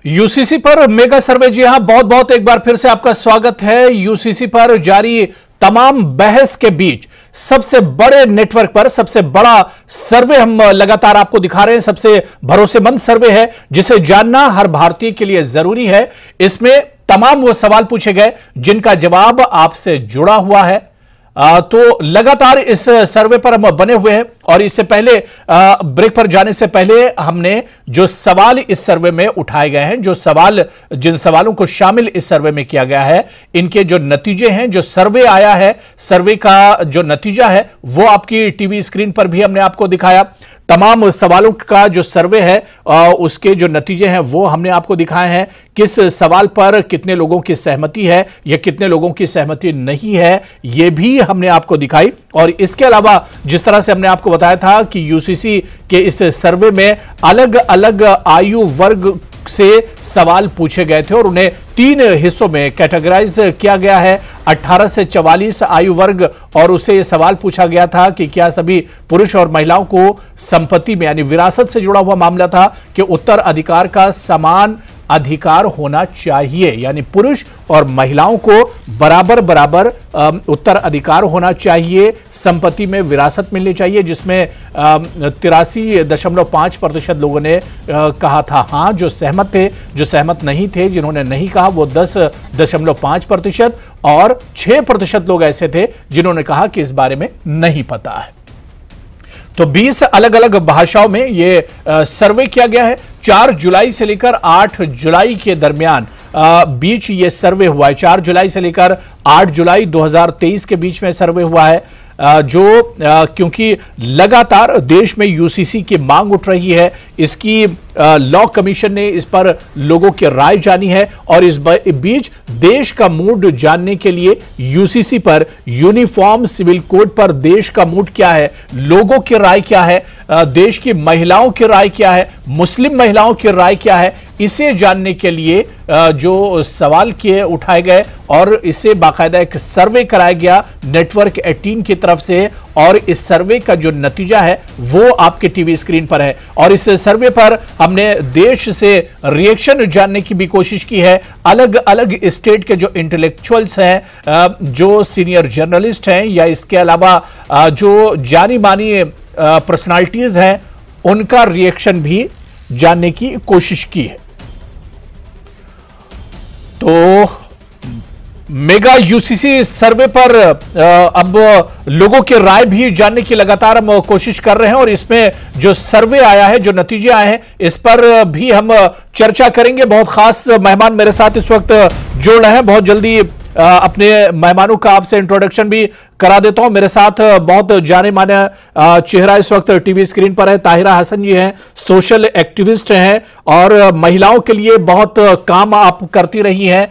UCC पर mega सर्वे। जी हां, बहुत बहुत एक बार फिर से आपका स्वागत है। यूसीसी पर जारी तमाम बहस के बीच सबसे बड़े नेटवर्क पर सबसे बड़ा सर्वे हम लगातार आपको दिखा रहे हैं। सबसे भरोसेमंद सर्वे है जिसे जानना हर भारतीय के लिए जरूरी है। इसमें तमाम वो सवाल पूछे गए जिनका जवाब आपसे जुड़ा हुआ है। तो लगातार इस सर्वे पर हम बने हुए हैं और इससे पहले ब्रेक पर जाने से पहले हमने जो सवाल इस सर्वे में उठाए गए हैं, जिन सवालों को शामिल इस सर्वे में किया गया है, इनके जो नतीजे हैं, जो सर्वे आया है, सर्वे का जो नतीजा है वो आपकी टीवी स्क्रीन पर भी हमने आपको दिखाया। तमाम सवालों का जो सर्वे है उसके जो नतीजे हैं वो हमने आपको दिखाए हैं। किस सवाल पर कितने लोगों की सहमति है या कितने लोगों की सहमति नहीं है, यह भी हमने आपको दिखाई। और इसके अलावा जिस तरह से हमने आपको बताया था कि यूसीसी के इस सर्वे में अलग अलग आयु वर्ग से सवाल पूछे गए थे और उन्हें 3 हिस्सों में कैटेगराइज किया गया है। 18 से 44 आयु वर्ग, और उससे यह सवाल पूछा गया था कि क्या सभी पुरुष और महिलाओं को संपत्ति में यानी विरासत से जुड़ा हुआ मामला था कि उत्तराधिकार का समान अधिकार होना चाहिए, यानी पुरुष और महिलाओं को बराबर बराबर उत्तराधिकार होना चाहिए, संपत्ति में विरासत मिलनी चाहिए, जिसमें 83.5% लोगों ने कहा था हां, जो सहमत थे। जो सहमत नहीं थे, जिन्होंने नहीं कहा, वो 10.5% और 6% लोग ऐसे थे जिन्होंने कहा कि इस बारे में नहीं पता है। तो 20 अलग अलग भाषाओं में यह सर्वे किया गया है। 4 जुलाई से लेकर 8 जुलाई के दरमियान बीच ये सर्वे हुआ है। 4 जुलाई से लेकर 8 जुलाई 2023 के बीच में सर्वे हुआ है। क्योंकि लगातार देश में यूसीसी की मांग उठ रही है, इसकी लॉ कमीशन ने इस पर लोगों की राय जानी है और इस बीच देश का मूड जानने के लिए यूसीसी पर, यूनिफॉर्म सिविल कोड पर देश का मूड क्या है, लोगों की राय क्या है, देश की महिलाओं की राय क्या है, मुस्लिम महिलाओं की राय क्या है, इसे जानने के लिए जो सवाल किए उठाए गए और इसे बाकायदा एक सर्वे कराया गया नेटवर्क 18 की तरफ से। और इस सर्वे का जो नतीजा है वो आपके टीवी स्क्रीन पर है। और इस सर्वे पर हमने देश से रिएक्शन जानने की भी कोशिश की है। अलग अलग स्टेट के जो इंटेलेक्चुअल्स हैं, जो सीनियर जर्नलिस्ट हैं, या इसके अलावा जो जानी मानी पर्सनालिटीज हैं, उनका रिएक्शन भी जानने की कोशिश की है। तो मेगा यूसीसी सर्वे पर अब लोगों की राय भी जानने की लगातार हम कोशिश कर रहे हैं और इसमें जो सर्वे आया है, जो नतीजे आए हैं, इस पर भी हम चर्चा करेंगे। बहुत खास मेहमान मेरे साथ इस वक्त जुड़ रहे हैं। बहुत जल्दी अपने मेहमानों का आपसे इंट्रोडक्शन भी करा देता हूं। मेरे साथ बहुत जाने माने चेहरा इस वक्त टीवी स्क्रीन पर है। ताहिरा हसन जी हैं, सोशल एक्टिविस्ट हैं और महिलाओं के लिए बहुत काम आप करती रही हैं।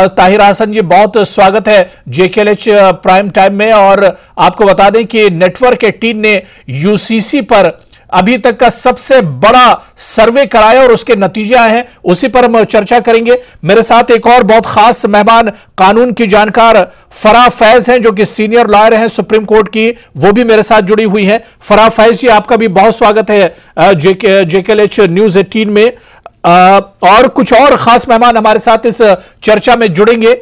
ताहिरा हसन जी, बहुत स्वागत है जेकेएलएच प्राइम टाइम में। और आपको बता दें कि नेटवर्क 18 ने यूसीसी पर अभी तक का सबसे बड़ा सर्वे कराया और उसके नतीजे आए हैं, उसी पर हम चर्चा करेंगे। मेरे साथ एक और बहुत खास मेहमान, कानून की जानकार फराह फैज हैं, जो कि सीनियर लॉयर हैं सुप्रीम कोर्ट की, वो भी मेरे साथ जुड़ी हुई हैं। फराह फैज जी, आपका भी बहुत स्वागत है जेकेएलएच न्यूज 18 में। और कुछ और खास मेहमान हमारे साथ इस चर्चा में जुड़ेंगे।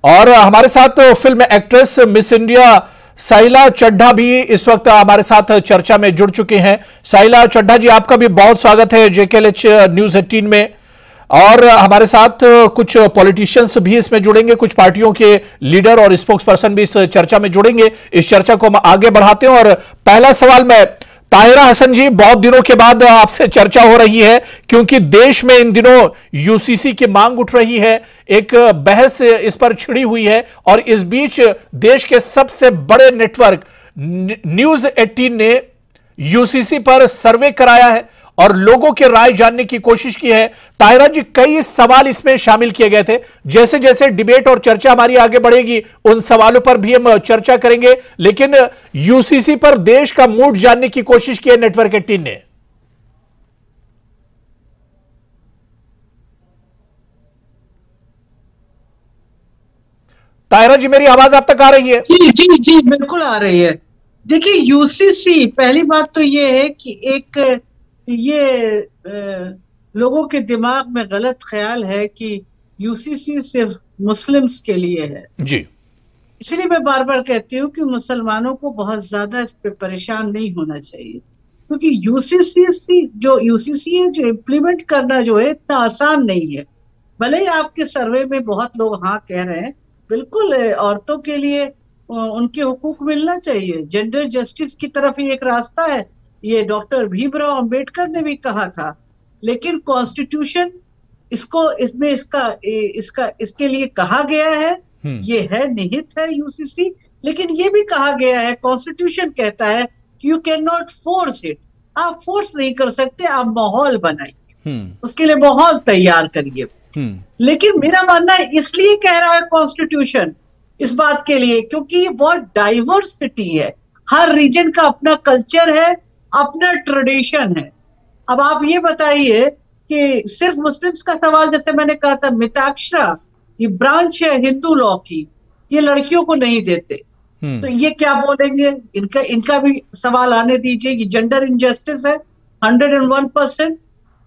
और हमारे साथ film actress miss India Sahila Chadha भी इस वक्त हमारे साथ चर्चा में जुड़ चुके हैं। साहिला चड्ढा जी, आपका भी बहुत स्वागत है जेकेएलएच न्यूज 18 में। और हमारे साथ कुछ पॉलिटिशियंस भी इसमें जुड़ेंगे, कुछ पार्टियों के लीडर और स्पोक्स पर्सन भी इस चर्चा में जुड़ेंगे। इस चर्चा को हम आगे बढ़ाते हैं और पहला सवाल मैं ताहिरा हसन जी, बहुत दिनों के बाद आपसे चर्चा हो रही है क्योंकि देश में इन दिनों यूसीसी की मांग उठ रही है, एक बहस इस पर छिड़ी हुई है और इस बीच देश के सबसे बड़े नेटवर्क न्यूज 18 ने यूसीसी पर सर्वे कराया है और लोगों की राय जानने की कोशिश की है। ताहिरा जी, कई सवाल इसमें शामिल किए गए थे। जैसे जैसे डिबेट और चर्चा हमारी आगे बढ़ेगी उन सवालों पर भी हम चर्चा करेंगे, लेकिन यूसीसी पर देश का मूड जानने की कोशिश की है नेटवर्क 18 ने। ताहिरा जी, मेरी आवाज आप तक आ रही है? जी जी जी, बिल्कुल आ रही है। देखिए, यूसीसी, पहली बात तो ये है कि एक ये लोगों के दिमाग में गलत ख्याल है कि यूसीसी सिर्फ मुस्लिम्स के लिए है। जी। इसलिए मैं बार बार कहती हूँ कि मुसलमानों को बहुत ज्यादा इस पे परेशान नहीं होना चाहिए, क्योंकि यूसीसी है जो इम्प्लीमेंट करना जो है इतना आसान नहीं है। भले ही आपके सर्वे में बहुत लोग हाँ कह रहे हैं, बिल्कुल औरतों के लिए उनके हुकूक मिलना चाहिए, जेंडर जस्टिस की तरफ ही एक रास्ता है, ये डॉक्टर भीमराव अंबेडकर ने भी कहा था। लेकिन कॉन्स्टिट्यूशन इसको इसमें इसका इसका इसके लिए कहा गया है, ये है निहित है यूसीसी। लेकिन ये भी कहा गया है, कॉन्स्टिट्यूशन कहता है कि you can not force it, आप फोर्स नहीं कर सकते, आप माहौल बनाइए, उसके लिए माहौल तैयार करिए। लेकिन मेरा मानना है इसलिए कह रहा है कॉन्स्टिट्यूशन इस बात के लिए क्योंकि ये बहुत डाइवर्सिटी है, हर रीजन का अपना कल्चर है, अपना ट्रेडिशन है। अब आप ये बताइए कि सिर्फ मुस्लिम्स का सवाल, जैसे मैंने कहा था मिताक्षरा, ये ब्रांच है हिंदू लॉ की, ये लड़कियों को नहीं देते, तो ये क्या बोलेंगे? इनका इनका भी सवाल आने दीजिए। ये जेंडर इनजस्टिस है 101%।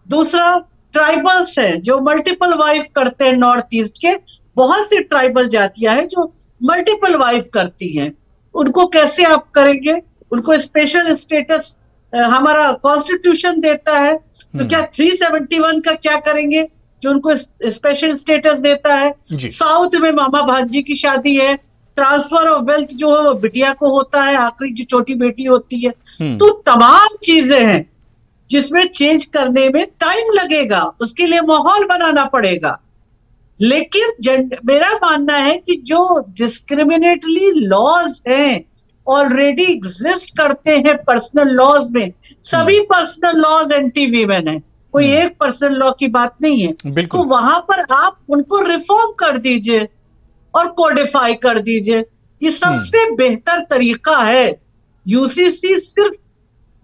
दूसरा, ट्राइबल्स हैं जो मल्टीपल वाइफ करते हैं, नॉर्थ ईस्ट के बहुत सी ट्राइबल जातियां हैं जो मल्टीपल वाइफ करती हैं, उनको कैसे आप करेंगे? उनको स्पेशल स्टेटस हमारा कॉन्स्टिट्यूशन देता है, तो क्या 371 का क्या करेंगे जो उनको स्पेशल स्टेटस देता है? साउथ में मामा भांजी की शादी है, ट्रांसफर ऑफ वेल्थ जो है वो बिटिया को होता है, आखिरी जो छोटी बेटी होती है। तो तमाम चीजें हैं जिसमें चेंज करने में टाइम लगेगा, उसके लिए माहौल बनाना पड़ेगा। लेकिन मेरा मानना है कि जो डिस्क्रिमिनेटरी लॉज हैं ऑलरेडी एग्जिस्ट करते हैं पर्सनल लॉज में, सभी पर्सनल लॉज एंटी वीमेन है, कोई एक पर्सनल लॉ की बात नहीं है। तो वहां पर आप उनको रिफॉर्म कर दीजिए और कोडिफाई कर दीजिए, ये सबसे बेहतर तरीका है। यूसीसी सिर्फ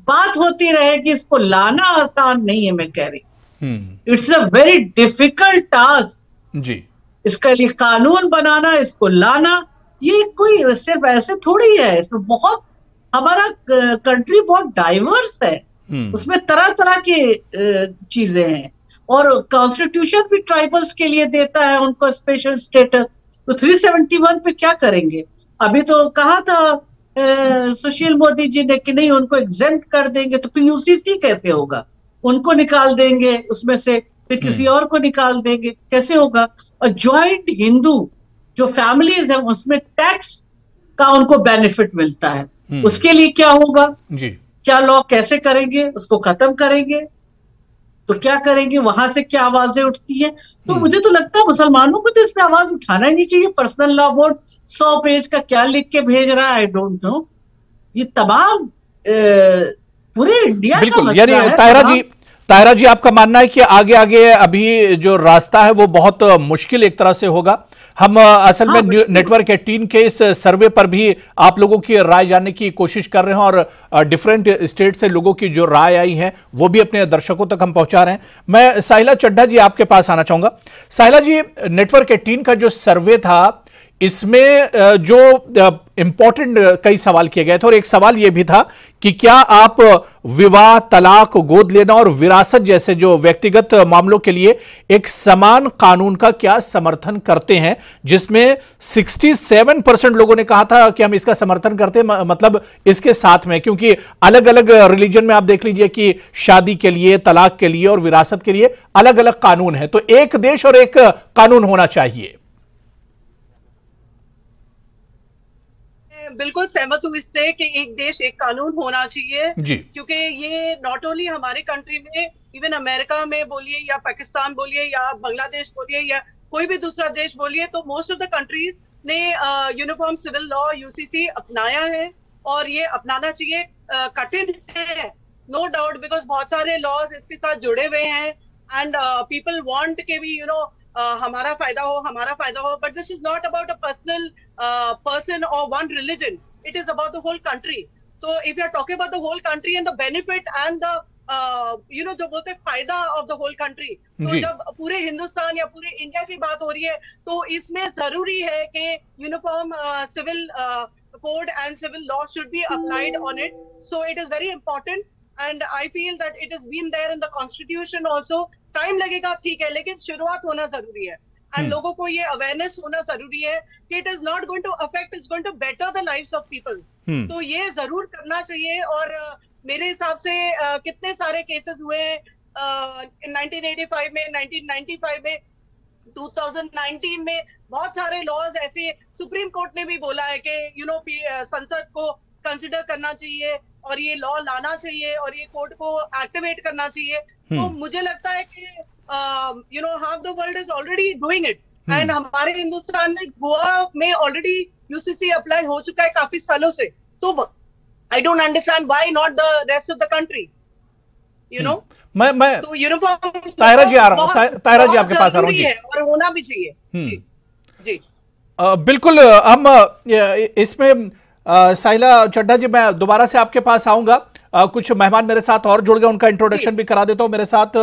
बात होती रहेगी, इसको लाना आसान नहीं है, मैं कह रही it's a very difficult task जी। इसके लिए कानून बनाना, इसको लाना, ये कोई सिर्फ ऐसे थोड़ी है, इसमें बहुत हमारा कंट्री बहुत डाइवर्स है, उसमें तरह तरह की चीजें हैं। और कॉन्स्टिट्यूशन भी ट्राइबल्स के लिए देता है उनको स्पेशल स्टेटस, तो 371 पे क्या करेंगे? अभी तो कहा था सुशील मोदी जी ने कि नहीं उनको एग्जेम्प्ट कर देंगे, तो फिर यूसीसी कैसे होगा? उनको निकाल देंगे उसमें से, फिर किसी और को निकाल देंगे, कैसे होगा? और ज्वाइंट हिंदू जो फैमिलीज है उसमें टैक्स का उनको बेनिफिट मिलता है, उसके लिए क्या होगा जी? क्या लॉ कैसे करेंगे? उसको खत्म करेंगे तो क्या करेंगे? वहां से क्या आवाजें उठती है? तो मुझे तो लगता है मुसलमानों को तो इसमें आवाज उठाना ही नहीं चाहिए। पर्सनल लॉ बोर्ड 100 पेज का क्या लिख के भेज रहा है, आई डोंट नो। ये तमाम पूरे इंडिया का मसला है। तायरा जी आपका मानना है कि आगे आगे अभी जो रास्ता है वो बहुत मुश्किल एक तरह से होगा। हम असल में नेटवर्क 18 के इस सर्वे पर भी आप लोगों की राय जानने की कोशिश कर रहे हैं और डिफरेंट स्टेट से लोगों की जो राय आई है वो भी अपने दर्शकों तक हम पहुंचा रहे हैं। मैं साहिला चड्ढा जी आपके पास आना चाहूंगा। साहिला जी, नेटवर्क 18 का जो सर्वे था इसमें जो इंपॉर्टेंट कई सवाल किए गए थे और एक सवाल यह भी था कि क्या आप विवाह, तलाक, गोद लेना और विरासत जैसे जो व्यक्तिगत मामलों के लिए एक समान कानून का क्या समर्थन करते हैं, जिसमें 67% लोगों ने कहा था कि हम इसका समर्थन करते हैं, मतलब इसके साथ में, क्योंकि अलग अलग रिलीजन में आप देख लीजिए कि शादी के लिए, तलाक के लिए और विरासत के लिए अलग अलग कानून है, तो एक देश और एक कानून होना चाहिए। बिल्कुल सहमत हूँ इससे कि एक देश एक कानून होना चाहिए जी। क्योंकि ये नॉट ओनली हमारे कंट्री में, इवन अमेरिका में बोलिए या पाकिस्तान बोलिए या बांग्लादेश बोलिए या कोई भी दूसरा देश बोलिए, तो मोस्ट ऑफ द कंट्रीज ने यूनिफॉर्म सिविल लॉ यूसीसी अपनाया है और ये अपनाना चाहिए। कठिन है नो डाउट, बिकॉज बहुत सारे लॉज इसके साथ जुड़े हुए हैं एंड पीपल वांट के भी हमारा फायदा हो, but this is not about a personal person or one religion, it is about the whole country. So if you are talking about the whole country and the benefit and the जो बोलते हैं फायदा of the whole country, तो जब पूरे हिंदुस्तान या पूरे India की बात हो रही है तो इसमें जरूरी है कि uniform civil code and civil law should be applied on it. So it is very important and I feel that it is been there in the constitution also. Time लगेगा ठीक है, लेकिन शुरुआत होना जरूरी है. एंड लोगों को ये अवेयरनेस होना जरूरी है कि it is not going to affect, it's going to better the lives of people. तो ये जरूर करना चाहिए. और मेरे हिसाब से कितने सारे केसेस हुए 1985 में, 1995 में, 2019 में. बहुत सारे लॉज ऐसे सुप्रीम कोर्ट ने भी बोला है कि संसद को कंसिडर करना चाहिए और ये लॉ लाना चाहिए और ये कोर्ट को एक्टिवेट करना चाहिए. तो मुझे लगता है कि half the world is already doing it. And हमारे हिंदुस्तान में गोवा में ऑलरेडी यूसीसी अप्लाई हो चुका है काफी सालों से. तो I don't understand why not the rest of the country. मैं तो यूनिफॉर्म ताहिरा जी आ रहा हूँ. ताहिरा जी आपके पास आ रहा हूँ जी. और होना भी चाहिए. जी बिल्कुल. हम इसमें साहिला चड्ढा जी, मैं दोबारा से आपके पास आऊंगा. कुछ मेहमान मेरे साथ और जुड़ गए, उनका इंट्रोडक्शन भी करा देता हूं. मेरे साथ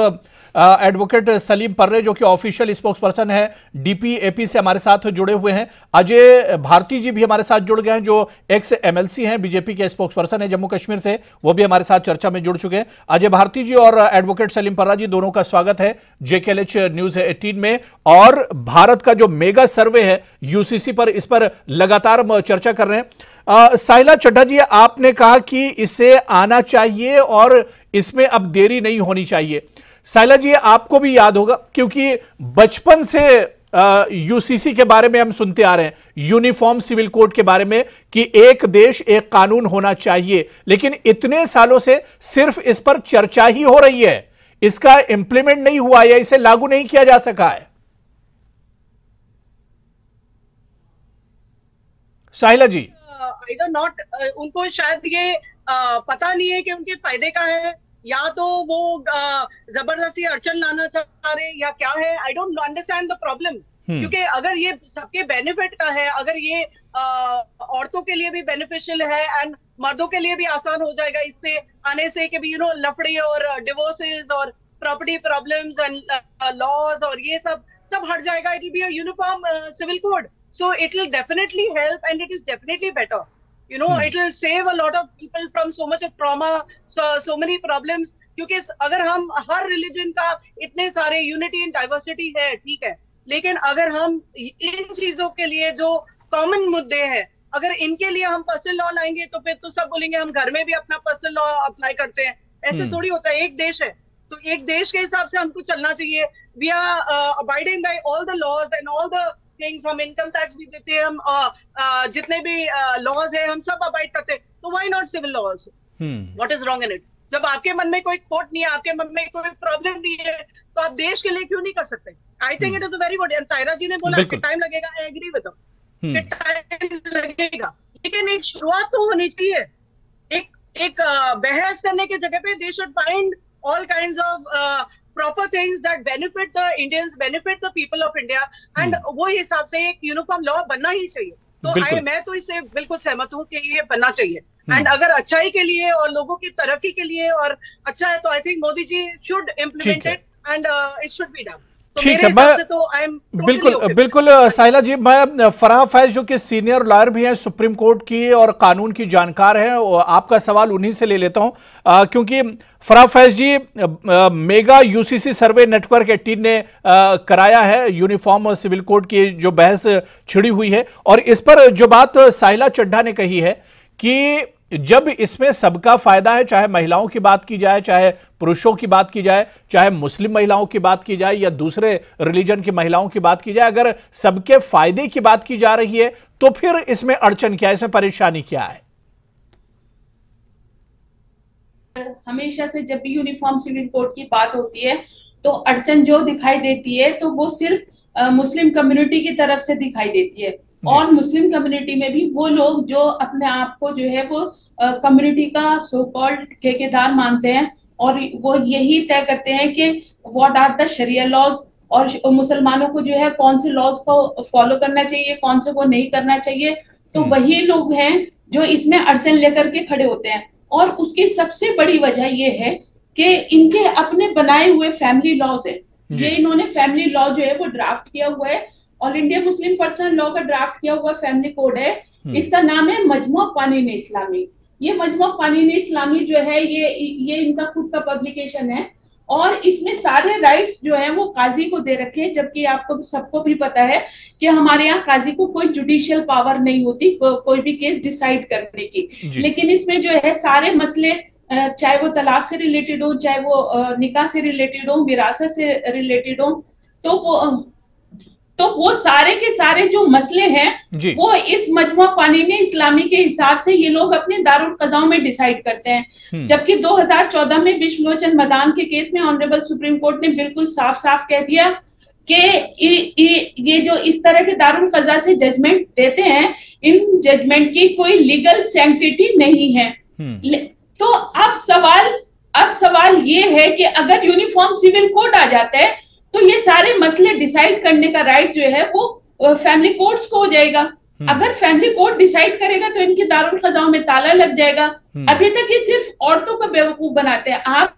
एडवोकेट सलीम पर्रे जो कि ऑफिशियल स्पोक्स पर्सन है डीपीएपी से, हमारे साथ जुड़े हुए हैं. अजय भारती जी भी हमारे साथ जुड़ गए हैं जो एक्स एमएलसी हैं, बीजेपी के स्पोक्स पर्सन है जम्मू कश्मीर से, वो भी हमारे साथ चर्चा में जुड़ चुके हैं. अजय भारती जी और एडवोकेट सलीम पर्रा जी, दोनों का स्वागत है जेकेएलएच न्यूज 18 में. और भारत का जो मेगा सर्वे है यूसीसी पर, इस पर लगातार हम चर्चा कर रहे हैं. साहिला चड्ढा जी, आपने कहा कि इसे आना चाहिए और इसमें अब देरी नहीं होनी चाहिए. साहिला जी, आपको भी याद होगा क्योंकि बचपन से यूसीसी के बारे में हम सुनते आ रहे हैं, यूनिफॉर्म सिविल कोड के बारे में, कि एक देश एक कानून होना चाहिए. लेकिन इतने सालों से सिर्फ इस पर चर्चा ही हो रही है, इसका इंप्लीमेंट नहीं हुआ या इसे लागू नहीं किया जा सका है. साहिला जी, नॉट उनको शायद ये पता नहीं है कि उनके फायदे का है, या तो वो जबरदस्ती अड़चन लाना चाह रहे हैं या क्या है. I don't understand the problem. क्योंकि अगर ये सबके बेनिफिट का है, अगर ये औरतों के लिए भी बेनिफिशियल है एंड मर्दों के लिए भी आसान हो जाएगा इससे आने से कि भी लफड़े और डिवोर्सेस और प्रॉपर्टी प्रॉब्लम्स एंड लॉज और ये सब हट जाएगा. It will be a uniform civil code. So it will definitely help and it is definitely better. It will save a lot of people from so much of trauma, so many problems. क्योंकि अगर हम हर religion का इतने सारे unity and diversity है, ठीक है, लेकिन अगर हम इन चीजों के लिए जो कॉमन मुद्दे हैं, अगर इनके लिए हम पर्सनल लॉ लाएंगे तो फिर तो सब बोलेंगे हम घर में भी अपना पर्सनल लॉ अप्लाई करते हैं. ऐसे थोड़ी होता है. एक देश है तो एक देश के हिसाब से हमको चलना चाहिए. We are abiding by all the laws and all the things. हम इनकम टैक्स भी देते हैं, हम जितने भी लॉज है हम सब अबाइड करते हैं. तो why not civil law also? What is wrong in it? जब आपके मन में कोई खोट नहीं है, आपके मन में कोई प्रॉब्लम नहीं है, तो आप देश के लिए क्यों नहीं कर सकते? I think it is very good. And Tahira ji ने बोला कि टाइम लगेगा. आई एग्री विद हिम कि टाइम लगेगा, लेकिन एक शुरुआत तो होनी चाहिए. एक बहस करने की जगह पे they should find all kinds of proper things that benefit the Indians, benefit the people of India, and वो हिसाब से एक यूनिफॉर्म लॉ बनना ही चाहिए. तो मैं तो इससे बिल्कुल सहमत हूँ कि ये बनना चाहिए. एंड अगर अच्छाई के लिए और लोगों की तरक्की के लिए और अच्छा है, तो I think Modi ji should implement it and it should be done. ठीक है. मैं बिल्कुल साहिला जी, मैं फराह फैज जो कि सीनियर लॉयर भी हैं सुप्रीम कोर्ट की और कानून की जानकार हैं, आपका सवाल उन्हीं से ले लेता हूं क्योंकि फराह फैज जी, मेगा यूसीसी सर्वे नेटवर्क 18 ने कराया है यूनिफॉर्म सिविल कोड की जो बहस छिड़ी हुई है, और इस पर जो बात साहिला चड्ढा ने कही है कि जब इसमें सबका फायदा है, चाहे महिलाओं की बात की जाए, चाहे पुरुषों की बात की जाए, चाहे मुस्लिम महिलाओं की बात की जाए या दूसरे रिलीजन की महिलाओं की बात की जाए, अगर सबके फायदे की बात की जा रही है तो फिर इसमें अड़चन क्या है, इसमें परेशानी क्या है? हमेशा से जब भी यूनिफॉर्म सिविल कोड की बात होती है तो अड़चन जो दिखाई देती है तो वो सिर्फ मुस्लिम कम्युनिटी की तरफ से दिखाई देती है. और मुस्लिम कम्युनिटी में भी वो लोग जो अपने आप को जो है वो कम्युनिटी का सो कॉल्ड ठेकेदार मानते हैं और वो यही तय करते हैं कि what are the sharia laws, और मुसलमानों को जो है कौन से लॉज को फॉलो करना चाहिए, कौन से को नहीं करना चाहिए. तो वही लोग हैं जो इसमें अड़चन लेकर के खड़े होते हैं. और उसकी सबसे बड़ी वजह ये है कि इनके अपने बनाए हुए फैमिली लॉज है. ये इन्होंने फैमिली लॉ जो है वो ड्राफ्ट किया हुआ है, all India Muslim personal law का ड्राफ्ट किया हुआ फैमिली कोड है. इसका नाम है मजमू कानून इस्लामी. ये मजमा क़वानीन इस्लामी जो है ये इनका खुद का पब्लिकेशन है, और इसमें सारे राइट्स जो है वो काजी को दे रखे हैं, जबकि आपको सबको भी पता है कि हमारे यहाँ काजी को कोई जुडिशियल पावर नहीं होती कोई भी केस डिसाइड करने की। लेकिन इसमें जो है सारे मसले, चाहे वो तलाक से रिलेटेड हो, चाहे वो निकाह से रिलेटेड हो, विरासत से रिलेटेड हो, तो वो सारे के सारे जो मसले हैं वो इस मजमा क़वानीन इस्लामी के हिसाब से ये लोग अपने दारुल क़ज़ा में डिसाइड करते हैं। जबकि 2014 में विश्वलोचन मदान के केस में ऑनरेबल सुप्रीम कोर्ट ने बिल्कुल साफ साफ कह दिया कि ये जो इस तरह के दारुल क़ज़ा से जजमेंट देते हैं, इन जजमेंट की कोई लीगल सैंक्टिटी नहीं है। तो अब सवाल ये है कि अगर यूनिफॉर्म सिविल कोड आ जाता है तो ये सारे मसले डिसाइड करने का राइट जो है वो फैमिली कोर्ट्स को हो जाएगा। अगर फैमिली कोर्ट डिसाइड करेगा तो इनके दारुल क़ज़ा में ताला लग जाएगा। अभी तक ये सिर्फ औरतों को बेवकूफ बनाते हैं। आप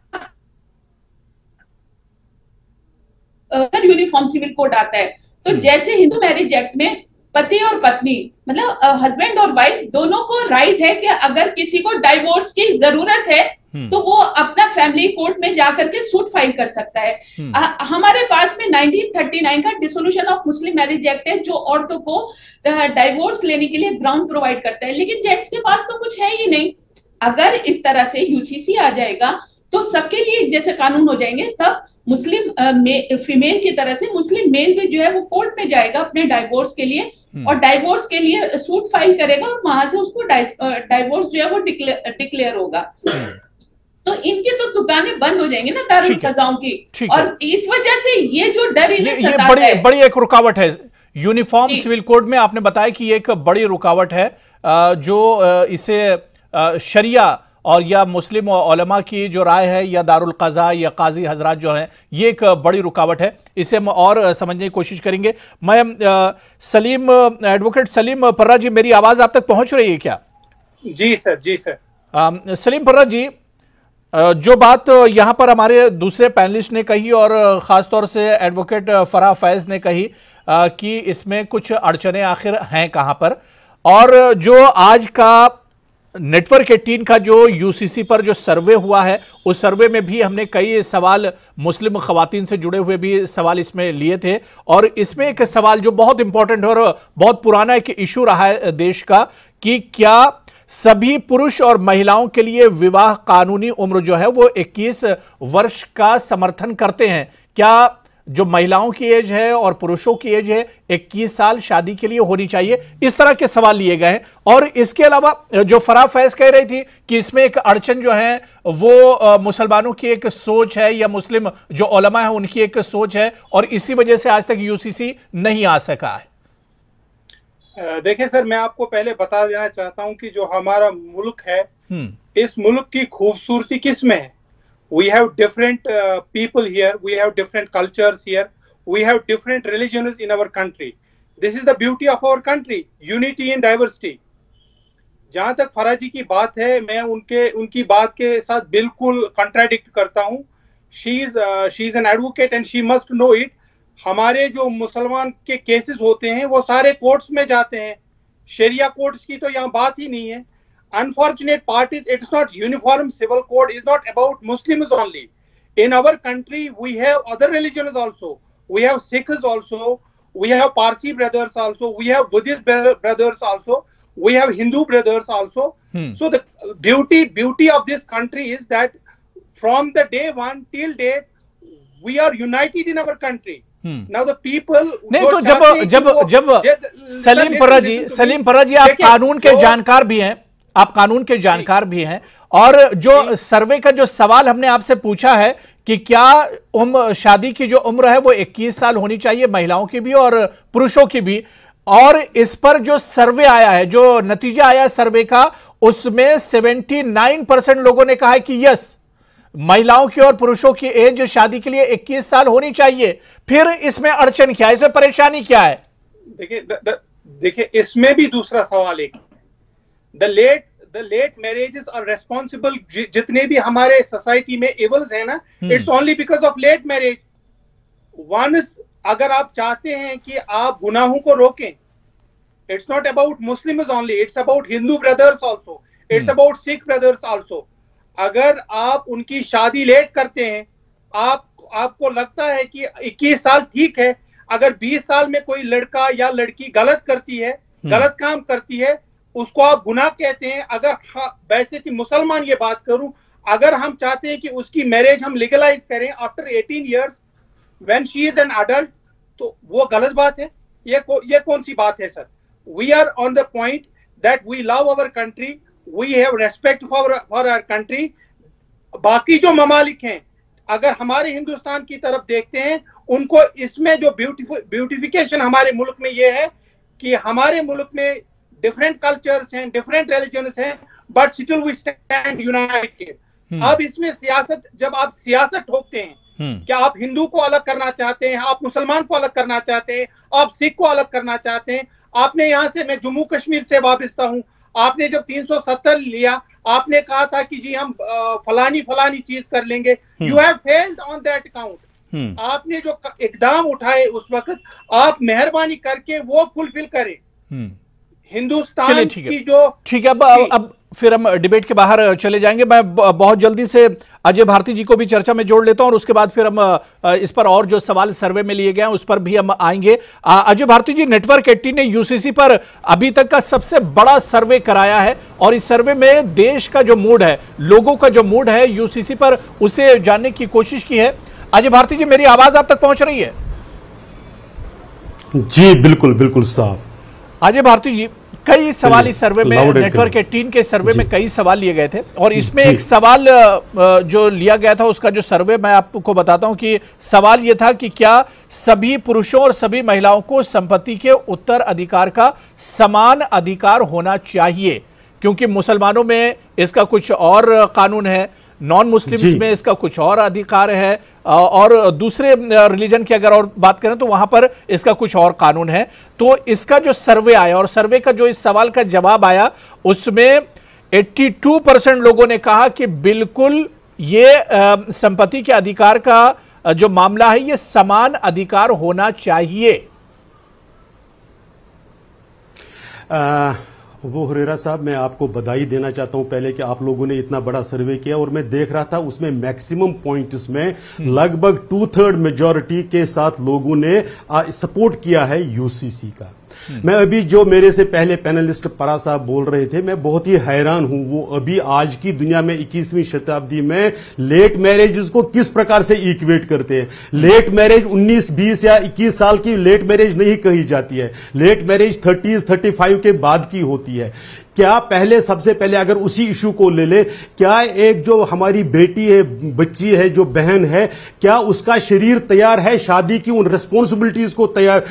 अगर यूनिफॉर्म सिविल कोड आता है तो जैसे हिंदू मैरिज एक्ट में पति और पत्नी मतलब हस्बैंड और वाइफ दोनों को राइट है कि अगर किसी को डाइवोर्स की जरूरत है तो वो अपना फैमिली कोर्ट में जाकर के सूट फाइल कर सकता है। हमारे पास में 1939 का dissolution of Muslim marriage act है जो औरतों को डाइवोर्स लेने के लिए ग्राउंड प्रोवाइड करता है, लेकिन जेंट्स के पास तो कुछ है ही नहीं। अगर इस तरह से यूसीसी आ जाएगा तो सबके लिए जैसे कानून हो जाएंगे, तब मुस्लिम फीमेल की तरह से मुस्लिम मेल भी जो है वो कोर्ट में जाएगा अपने डाइवोर्स के लिए, और डाइवोर्स के लिए सूट फाइल करेगा और वहां से उसको डाइवोर्स जो है वो डिक्लेयर होगा। तो इनकी तो दुकानें बंद हो जाएंगी ना दारुल क़ज़ाओं की, और इस वजह से ये जो डर इन्हें सताता है, बड़ी एक रुकावट है यूनिफॉर्म सिविल कोड में। आपने बताया कि ये एक बड़ी रुकावट है जो इसे शरिया और या मुस्लिम उलमा की जो राय है या दारुल क़ज़ा या काजी हजरात जो हैं, ये एक बड़ी रुकावट है। इसे हम और समझने की कोशिश करेंगे। मैं सलीम, एडवोकेट सलीम पर्रा जी, मेरी आवाज आप तक पहुंच रही है क्या? जी सर, जी सर। सलीम पर्रा जी, जो बात यहाँ पर हमारे दूसरे पैनलिस्ट ने कही और ख़ासतौर से एडवोकेट फराह फैज़ ने कही कि इसमें कुछ अड़चने आखिर हैं कहाँ पर, और जो आज का नेटवर्क 18 का जो यूसीसी पर जो सर्वे हुआ है उस सर्वे में भी हमने कई सवाल मुस्लिम ख़वातीन से जुड़े हुए भी सवाल इसमें लिए थे, और इसमें एक सवाल जो बहुत इंपॉर्टेंट है और बहुत पुराना एक इशू रहा है देश का कि क्या सभी पुरुष और महिलाओं के लिए विवाह कानूनी उम्र जो है वो 21 वर्ष का समर्थन करते हैं? क्या जो महिलाओं की एज है और पुरुषों की एज है 21 साल शादी के लिए होनी चाहिए? इस तरह के सवाल लिए गए हैं। और इसके अलावा जो फराह फैज कह रही थी कि इसमें एक अड़चन जो है वो मुसलमानों की एक सोच है या मुस्लिम जो उलमा है उनकी एक सोच है, और इसी वजह से आज तक यूसीसी नहीं आ सका है। देखिए सर, मैं आपको पहले बता देना चाहता हूं कि जो हमारा मुल्क है, इस मुल्क की खूबसूरती किस में है? We have different people here, we have different cultures here, we have different religions in our country. This is the beauty of our country, unity in diversity. जहां तक फराह जी की बात है, मैं उनकी बात के साथ बिल्कुल कंट्राडिक्ट करता हूं। she is an advocate and she must know it. हमारे जो मुसलमान के केसेस होते हैं वो सारे कोर्ट्स में जाते हैं, शरिया कोर्ट्स की तो यहाँ बात ही नहीं है। Unfortunate part is it's not uniform civil code is not about Muslims only. In our country we have other religions also. We have Sikhs also, we have Parsi brothers also, we have Buddhist brothers also, we have Hindu brothers also. So the beauty of this country is that from the day one till date we are united in our country. Now the people नहीं तो जब सलीम पर्रा जी आप कानून के जानकार भी हैं, आप कानून के जानकार भी हैं, और जो सर्वे का जो सवाल हमने आपसे पूछा है कि क्या शादी की जो उम्र है वो 21 साल होनी चाहिए महिलाओं की भी और पुरुषों की भी, और इस पर जो सर्वे आया है, जो नतीजा आया सर्वे का, उसमें 79% लोगों ने कहा है कि यस महिलाओं की और पुरुषों की एज शादी के लिए 21 साल होनी चाहिए। फिर इसमें अड़चन क्या है, इसमें परेशानी क्या है? देखिए इसमें भी दूसरा सवाल एक, the late marriages are responsible. जितने भी हमारे सोसाइटी में एवल्स है ना, it's only because of late marriage. Once अगर आप चाहते हैं कि आप गुनाहों को रोकें, it's not about Muslims only, it's about Hindu brothers also, it's about Sikh brothers also. अगर आप उनकी शादी लेट करते हैं, आपको लगता है कि 21 साल ठीक है, अगर 20 साल में कोई लड़का या लड़की गलत करती है, गलत काम करती है, उसको आप गुनाह कहते हैं। अगर वैसे कि मुसलमान ये बात करूं, अगर हम चाहते हैं कि उसकी मैरिज हम लीगलाइज करें after 18 years when she is an adult, तो वो गलत बात है। ये कौन सी बात है sir? We are on the point that we love our country, we have respect for our country. बाकी जो ममालिक हैं, अगर हमारे हिंदुस्तान की तरफ देखते हैं, उनको इसमें जो ब्यूटिफिकेशन हमारे मुल्क में ये है कि हमारे मुल्क में डिफरेंट कल्चर्स हैं, डिफरेंट रिलीजन्स हैं, but still we stand united. अब इसमें सियासत, जब आप सियासत ठोकते हैं, क्या आप हिंदू को अलग करना चाहते हैं, आप मुसलमान को अलग करना चाहते हैं, आप सिख को अलग करना चाहते हैं? आपने यहां से, मैं जम्मू कश्मीर से वाबस्ता हूं, आपने जब 370 लिया, आपने कहा था कि जी हम फलानी चीज कर लेंगे। You have failed on that account. आपने जो इकदाम उठाए उस वक्त, आप मेहरबानी करके वो फुलफिल करें। हिंदुस्तान की जो ठीक है। अब फिर हम डिबेट के बाहर चले जाएंगे। मैं बहुत जल्दी से अजय भारती जी को भी चर्चा में जोड़ लेता हूं और उसके बाद फिर हम इस पर और जो सवाल सर्वे में लिए गए हैं उस पर भी हम आएंगे। अजय भारती जी, नेटवर्क 18 ने यूसीसी पर अभी तक का सबसे बड़ा सर्वे कराया है और इस सर्वे में देश का जो मूड है, लोगों का जो मूड है यूसीसी पर, उसे जानने की कोशिश की है। अजय भारती जी, मेरी आवाज आप तक पहुंच रही है? जी बिल्कुल साहब। अजय भारती जी, कई सवाल इस सर्वे में, नेटवर्क 18 के सर्वे में कई सवाल लिए गए थे और इसमें एक सवाल जो लिया गया था, उसका जो सर्वे मैं आपको बताता हूं कि सवाल यह था कि क्या सभी पुरुषों और सभी महिलाओं को संपत्ति के उत्तराधिकार का समान अधिकार होना चाहिए, क्योंकि मुसलमानों में इसका कुछ और कानून है, नॉन मुस्लिम्स में इसका कुछ और अधिकार है, और दूसरे रिलीजन की अगर और बात करें तो वहां पर इसका कुछ और कानून है। तो इसका जो सर्वे आया और सर्वे का जो इस सवाल का जवाब आया, उसमें 82% लोगों ने कहा कि बिल्कुल ये संपत्ति के अधिकार का जो मामला है, ये समान अधिकार होना चाहिए। वो हुरेरा साहब, मैं आपको बधाई देना चाहता हूं पहले कि आप लोगों ने इतना बड़ा सर्वे किया और मैं देख रहा था उसमें मैक्सिमम पॉइंट्स में लगभग 2/3 मेजॉरिटी के साथ लोगों ने सपोर्ट किया है यूसीसी का। मैं अभी जो मेरे से पहले पैनलिस्ट परा साहब बोल रहे थे, मैं बहुत ही हैरान हूं। वो अभी आज की दुनिया में 21वीं शताब्दी में लेट मैरिजेस को किस प्रकार से इक्वेट करते हैं। लेट मैरिज 19, 20 या 21 साल की लेट मैरिज नहीं कही जाती है। लेट मैरिज 30, 35 के बाद की होती है। क्या पहले, सबसे पहले अगर उसी इशू को ले ले, क्या एक जो हमारी बेटी है, बच्ची है, जो बहन है, क्या उसका शरीर तैयार है शादी की उन रिस्पॉन्सिबिलिटीज को तैयार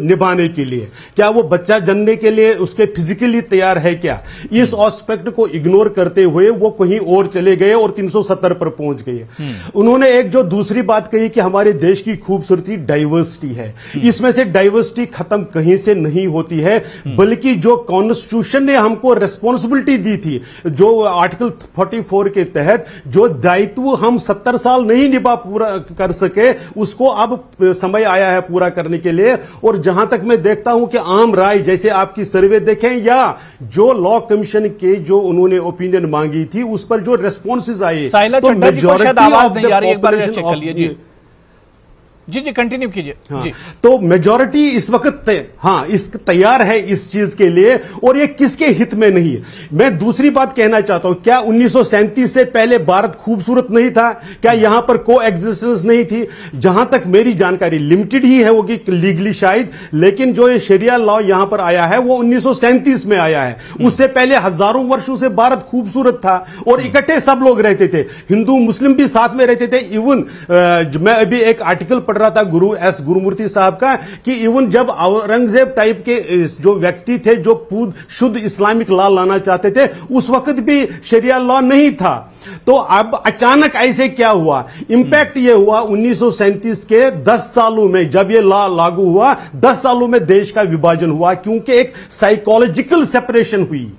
निभाने के लिए? क्या वो बच्चा जनने के लिए उसके फिजिकली तैयार है क्या? इस एस्पेक्ट को इग्नोर करते हुए वो कहीं और चले गए और 370 पर पहुंच गए। उन्होंने एक जो दूसरी बात कही कि हमारे देश की खूबसूरती डाइवर्सिटी है। इसमें से डाइवर्सिटी खत्म कहीं से नहीं होती है, बल्कि जो कॉन्स्टिट्यूशन ने हमको रिस्पॉन्सिबिलिटी दी थी, जो आर्टिकल 44 के तहत जो दायित्व हम 70 साल नहीं निभा पूरा कर सके, उसको अब समय आया है पूरा करने के लिए। और जहां तक मैं देखता हूं कि आम राय, जैसे आपकी सर्वे देखें या जो लॉ कमीशन के जो उन्होंने ओपिनियन मांगी थी, उस पर जो रेस्पॉन्सेज आए, तो मेजॉरिटी ऑफ द पॉपुलेशन, जी कंटिन्यू कीजिए। हाँ, तो मेजॉरिटी इस वक्त इस तैयार है इस चीज के लिए, और ये किसके हित में नहीं है। मैं दूसरी बात कहना चाहता हूं, क्या 1937 से पहले भारत खूबसूरत नहीं था? क्या यहां पर को एग्जिस्टेंस नहीं थी? जहां तक मेरी जानकारी, लिमिटेड ही है होगी लीगली शायद, लेकिन जो ये शरिया लॉ यहां पर आया है वो 1937 में आया है। उससे पहले हजारों वर्षों से भारत खूबसूरत था और इकट्ठे सब लोग रहते थे, हिंदू मुस्लिम भी साथ में रहते थे। इवन मैं अभी एक आर्टिकल पढ़ रहा था गुरु एस गुरुमूर्ति साहब का, कि इवन जब औरंगजेब टाइप के जो व्यक्ति थे जो शुद्ध इस्लामिक लॉ लाना चाहते थे, उस वक्त भी शरिया लॉ नहीं था। तो अब अचानक ऐसे क्या हुआ? इंपैक्ट ये हुआ 1937 के 10 सालों में, जब ये लॉ लागू हुआ, 10 सालों में देश का विभाजन हुआ, क्योंकि एक साइकोलॉजिकल सेपरेशन हुई।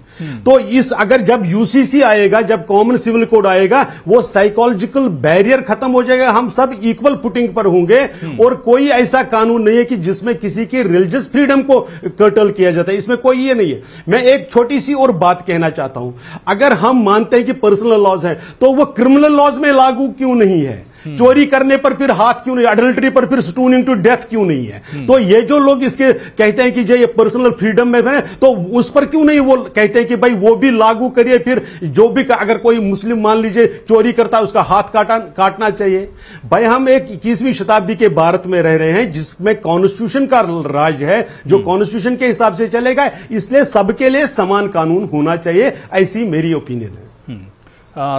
तो अगर जब यूसीसी आएगा, जब कॉमन सिविल कोड आएगा, वो साइकोलॉजिकल बैरियर खत्म हो जाएगा, हम सब इक्वल फुटिंग पर होंगे और कोई ऐसा कानून नहीं है कि जिसमें किसी की रिलीजियस फ्रीडम को कर्टल किया जाता है, इसमें कोई ये नहीं है। मैं एक छोटी सी और बात कहना चाहता हूं, अगर हम मानते हैं कि पर्सनल लॉज है तो वो क्रिमिनल लॉज में लागू क्यों नहीं है? चोरी करने पर फिर हाथ क्यों नहीं, अडल्टरी पर फिर स्टूनिंग टू डेथ क्यों नहीं है? तो ये जो लोग इसके कहते हैं कि जो ये पर्सनल फ्रीडम में है, तो उस पर क्यों नहीं वो कहते हैं कि भाई वो भी लागू करिए, फिर जो भी अगर कोई मुस्लिम मान लीजिए चोरी करता है उसका हाथ काटना चाहिए। भाई हम एक 21वीं शताब्दी के भारत में रह रहे हैं जिसमें कॉन्स्टिट्यूशन का राज है, जो कॉन्स्टिट्यूशन के हिसाब से चलेगा, इसलिए सबके लिए समान कानून होना चाहिए, ऐसी मेरी ओपिनियन है।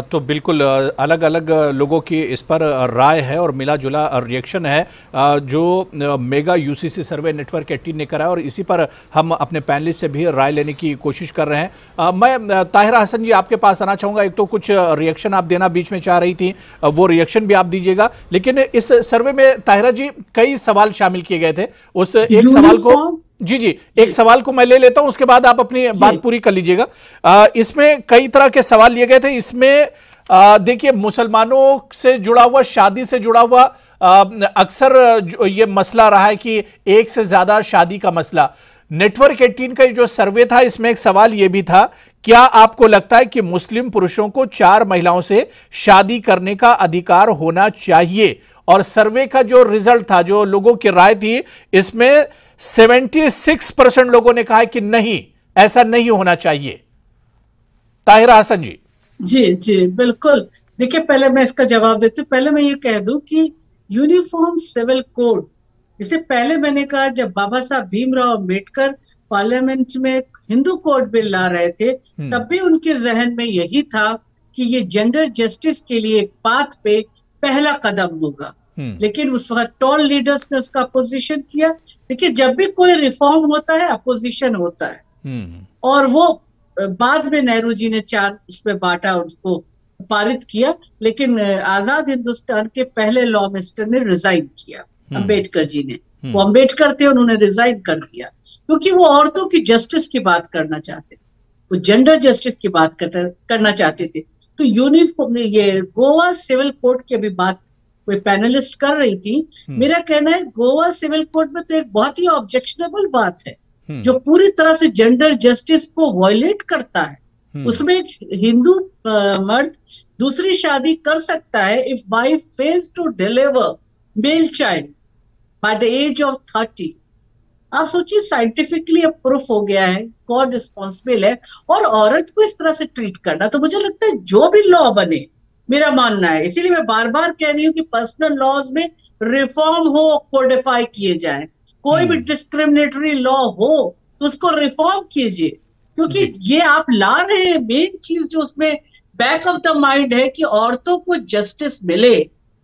तो बिल्कुल अलग अलग लोगों की इस पर राय है और मिला जुला रिएक्शन है जो मेगा यूसीसी सर्वे नेटवर्क 18 ने करा, और इसी पर हम अपने पैनलिस्ट से भी राय लेने की कोशिश कर रहे हैं। मैं ताहिरा हसन जी आपके पास आना चाहूँगा। एक तो कुछ रिएक्शन आप देना बीच में चाह रही थी, वो रिएक्शन भी आप दीजिएगा, लेकिन इस सर्वे में ताहिरा जी कई सवाल शामिल किए गए थे। उस एक सवाल को जी एक सवाल को मैं ले लेता हूं, उसके बाद आप अपनी बात पूरी कर लीजिएगा। इसमें कई तरह के सवाल लिए गए थे। इसमें देखिए मुसलमानों से जुड़ा हुआ, शादी से जुड़ा हुआ अक्सर ये मसला रहा है कि एक से ज्यादा शादी का मसला। नेटवर्क 18 का जो सर्वे था, इसमें एक सवाल यह भी था, क्या आपको लगता है कि मुस्लिम पुरुषों को 4 महिलाओं से शादी करने का अधिकार होना चाहिए? और सर्वे का जो रिजल्ट था, जो लोगों की राय थी, इसमें 76% लोगों ने कहा है कि नहीं, ऐसा नहीं होना चाहिए। ताहिरा हसन जी। जी बिल्कुल। देखिए पहले मैं इसका जवाब देती हूँ। पहले मैं ये कह दूं कि यूनिफॉर्म सिविल कोड, इससे पहले मैंने कहा जब बाबा साहब भीमराव अम्बेडकर पार्लियामेंट में हिंदू कोड बिल ला रहे थे, तब भी उनके जहन में यही था कि ये जेंडर जस्टिस के लिए एक पाथ पे पहला कदम होगा। लेकिन उस वक्त टॉल लीडर्स ने उसका अपोजिशन किया। देखिए जब भी कोई रिफॉर्म होता है अपोजिशन होता है, और वो बाद में नेहरू जी ने 4 उसमें बांटा, उसको पारित किया। लेकिन आजाद हिंदुस्तान के पहले लॉ मिनिस्टर ने रिजाइन किया, अम्बेडकर जी ने। वो अम्बेडकर थे, उन्होंने रिजाइन कर दिया क्योंकि वो औरतों की जस्टिस की बात करना चाहते थे, वो जेंडर जस्टिस की बात करना चाहते थे। तो यूनिफॉर्म ये गोवा सिविल कोड की अभी बात कोई पैनलिस्ट कर रही थी। मेरा कहना है गोवा सिविल कोड में तो एक बहुत ही ऑब्जेक्शनेबल बात है जो पूरी तरह से जेंडर जस्टिस को वायलेट करता है। उसमें एक हिंदू मर्द दूसरी शादी कर सकता है if wife fails to deliver male child by the age of 30। आप सोचिए, साइंटिफिकली अब प्रूफ हो गया है, कौन रिस्पॉन्सिबल है। और औरत को इस तरह से ट्रीट करना, तो मुझे लगता है जो भी लॉ बने, मेरा मानना है, इसीलिए मैं बार बार कह रही हूँ कि पर्सनल लॉज में रिफॉर्म हो, कोडिफाई किए जाए। कोई भी डिस्क्रिमिनेटरी लॉ हो तो उसको रिफॉर्म कीजिए, क्योंकि ये आप ला रहे हैं मेन चीज जो उसमें बैक ऑफ द माइंड है कि औरतों को जस्टिस मिले,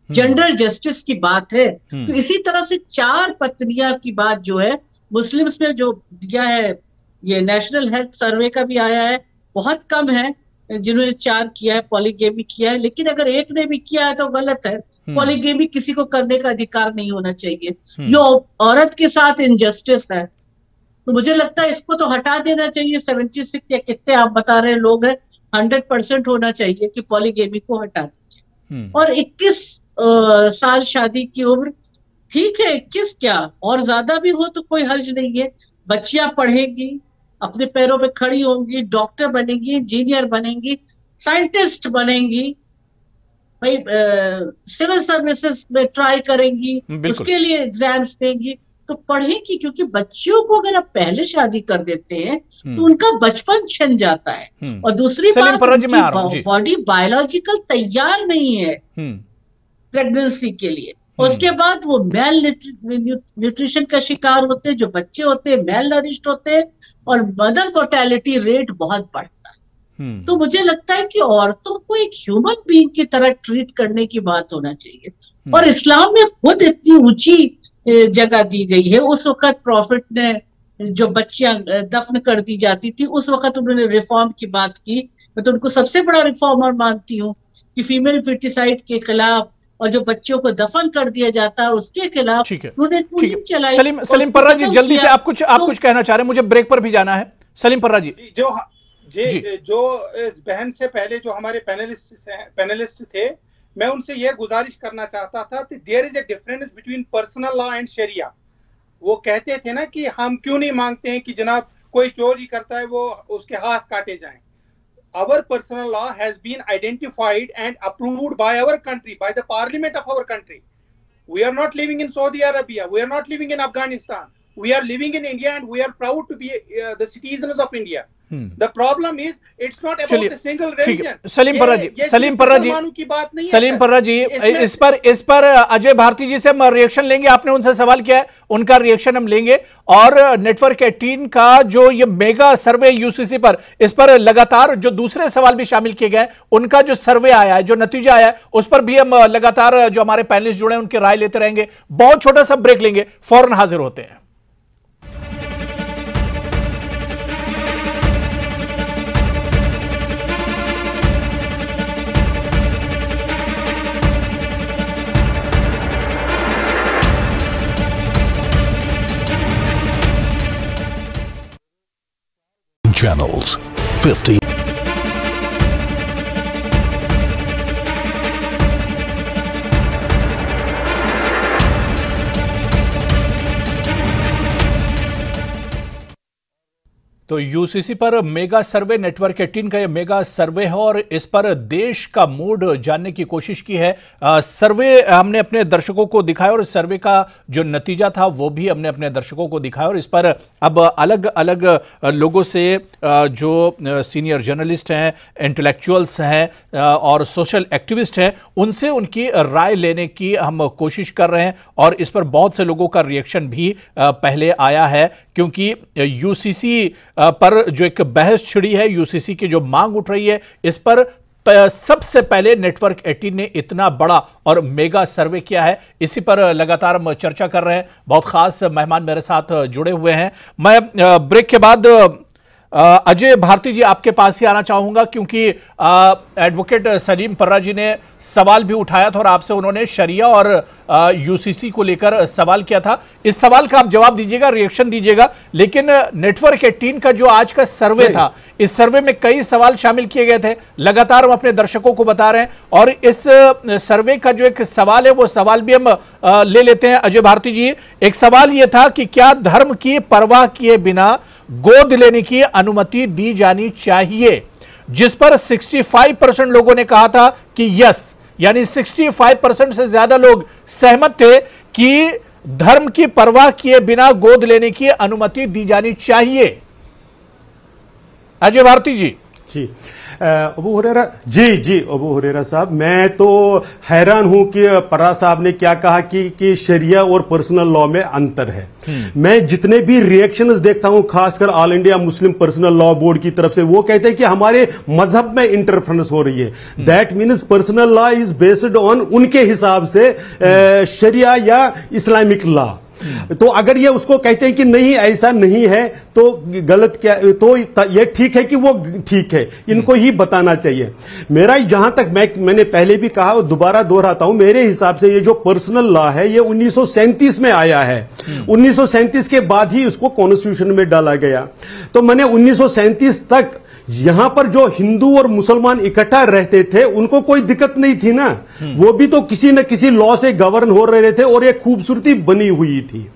जेंडर जस्टिस की बात है। तो इसी तरह से 4 पत्नियां की बात जो है मुस्लिम्स में जो दिया है, ये नेशनल हेल्थ सर्वे का भी आया है, बहुत कम है जिन्होंने 4 किया है, पॉलीगेमी किया है। लेकिन अगर एक ने भी किया है तो गलत है। पॉलीगेमी किसी को करने का अधिकार नहीं होना चाहिए, ये औरत के साथ इनजस्टिस है। तो मुझे लगता है इसको तो हटा देना चाहिए। 76 या कितने आप बता रहे लोग हैं, 100% होना चाहिए कि पॉलीगेमी को हटा दीजिए। और 21 साल शादी की उम्र, ठीक है 21 क्या, और ज्यादा भी हो तो कोई हर्ज नहीं है। बच्चियां पढ़ेंगी, अपने पैरों पे खड़ी होंगी, डॉक्टर बनेंगी, इंजीनियर बनेंगी, साइंटिस्ट बनेंगी, भाई सिविल सर्विसेज में ट्राई करेंगी, उसके लिए एग्जाम्स देंगी, तो पढ़ेंगी। क्योंकि बच्चियों को अगर आप पहले शादी कर देते हैं तो उनका बचपन छिन जाता है। और दूसरी बात, बॉडी बायोलॉजिकल तैयार नहीं है प्रेगनेंसी के लिए। उसके बाद वो मेल न्यूट्रिशन का शिकार होते हैं, जो बच्चे होते हैं मेल नरिश्ड होते हैं, और मदर मोर्टेलिटी रेट बहुत बढ़ता है। तो मुझे लगता है कि औरतों को एक ह्यूमन बीइंग की तरह ट्रीट करने की बात होना चाहिए। और इस्लाम में खुद इतनी ऊंची जगह दी गई है। उस वक्त प्रॉफिट ने जो बच्चियां दफन कर दी जाती थी, उस वक्त उन्होंने रिफॉर्म की बात की। मैं तो उनको सबसे बड़ा रिफॉर्मर मानती हूँ कि फीमेल फिटिसाइड के खिलाफ और जो बच्चों को दफन कर दिया जाता है उसके खिलाफ उन्होंने मुहिम चलाई। सलीम पर्रा जी, जल्दी से आप कुछ कहना चाह रहे हैं, मुझे ब्रेक पर भी जाना है। सलीम पर्रा जी। जो इस बहन से पहले जो हमारे पैनलिस्ट थे, मैं उनसे यह गुजारिश करना चाहता था कि there is a difference between personal law and Sharia. वो कहते थे ना कि हम क्यों नहीं मांगते हैं कि जनाब कोई चोरी करता है वो उसके हाथ काटे जाएं। Our personal law has been identified and approved by our country, by the parliament of our country. We are not living in Saudi Arabia. We are not living in Afghanistan. We are living in India and we are proud to be the citizens of India. The problem is it's not about a single religion. Salim पर्रा जी, सलीम पर्रा जी, इस पर अजय भारती जी से हम reaction लेंगे। आपने उनसे सवाल किया है, उनका रिएक्शन हम लेंगे। और नेटवर्क 18 का जो ये मेगा सर्वे यूसीसी पर, इस पर लगातार जो दूसरे सवाल भी शामिल किए गए, उनका जो सर्वे आया है, जो नतीजा आया है, उस पर भी हम लगातार जो हमारे पैनलिस्ट जुड़े हैं उनकी राय लेते रहेंगे। बहुत छोटा सा ब्रेक लेंगे, फौरन हाजिर होते हैं। Channels 50. तो यूसीसी पर मेगा सर्वे, नेटवर्क 18 का यह मेगा सर्वे है और इस पर देश का मूड जानने की कोशिश की है। सर्वे हमने अपने दर्शकों को दिखाया और सर्वे का जो नतीजा था वो भी हमने अपने दर्शकों को दिखाया। और इस पर अब अलग अलग लोगों से, जो सीनियर जर्नलिस्ट हैं, इंटेलेक्चुअल्स हैं और सोशल एक्टिविस्ट हैं, उनसे उनकी राय लेने की हम कोशिश कर रहे हैं। और इस पर बहुत से लोगों का रिएक्शन भी पहले आया है, क्योंकि यूसीसी पर जो एक बहस छिड़ी है, यूसीसी की जो मांग उठ रही है, इस पर सबसे पहले नेटवर्क 18 ने इतना बड़ा और मेगा सर्वे किया है। इसी पर लगातार हम चर्चा कर रहे हैं। बहुत खास मेहमान मेरे साथ जुड़े हुए हैं। मैं ब्रेक के बाद अजय भारती जी आपके पास ही आना चाहूंगा, क्योंकि एडवोकेट सलीम पर्रा जी ने सवाल भी उठाया था और आपसे उन्होंने शरिया और यूसीसी को लेकर सवाल किया था। इस सवाल का आप जवाब दीजिएगा, रिएक्शन दीजिएगा। लेकिन नेटवर्क 18 का जो आज का सर्वे था, इस सर्वे में कई सवाल शामिल किए गए थे, लगातार हम अपने दर्शकों को बता रहे हैं। और इस सर्वे का जो एक सवाल है, वो सवाल भी हम ले लेते हैं। अजय भारती जी, एक सवाल यह था कि क्या धर्म की परवाह किए बिना गोद लेने की अनुमति दी जानी चाहिए, जिस पर 65% लोगों ने कहा था कि यस, यानी 65% से ज्यादा लोग सहमत थे कि धर्म की परवाह किए बिना गोद लेने की अनुमति दी जानी चाहिए। अजय भारती जी। अबू हुरैरा जी अबू हुरैरा साहब, मैं तो हैरान हूं कि पर्रा साहब ने क्या कहा कि शरिया और पर्सनल लॉ में अंतर है। मैं जितने भी रिएक्शंस देखता हूं, खासकर all India Muslim personal law board की तरफ से, वो कहते हैं कि हमारे मजहब में इंटरफेरेंस हो रही है। That means personal law is based on उनके हिसाब से शरिया या इस्लामिक लॉ। तो अगर ये उसको कहते हैं कि नहीं ऐसा नहीं है तो गलत क्या, तो ये ठीक है कि वो ठीक है, इनको ही बताना चाहिए। मेरा जहां तक मैंने पहले भी कहा और दोबारा दोहराता हूं, मेरे हिसाब से ये जो पर्सनल लॉ है ये 1937 में आया है। 1937 के बाद ही उसको कॉन्स्टिट्यूशन में डाला गया। तो मैंने 1937 तक यहां पर जो हिंदू और मुसलमान इकट्ठा रहते थे उनको कोई दिक्कत नहीं थी ना, वो भी तो किसी न किसी लॉ से गवर्न हो रहे थे और एक खूबसूरती बनी हुई थी।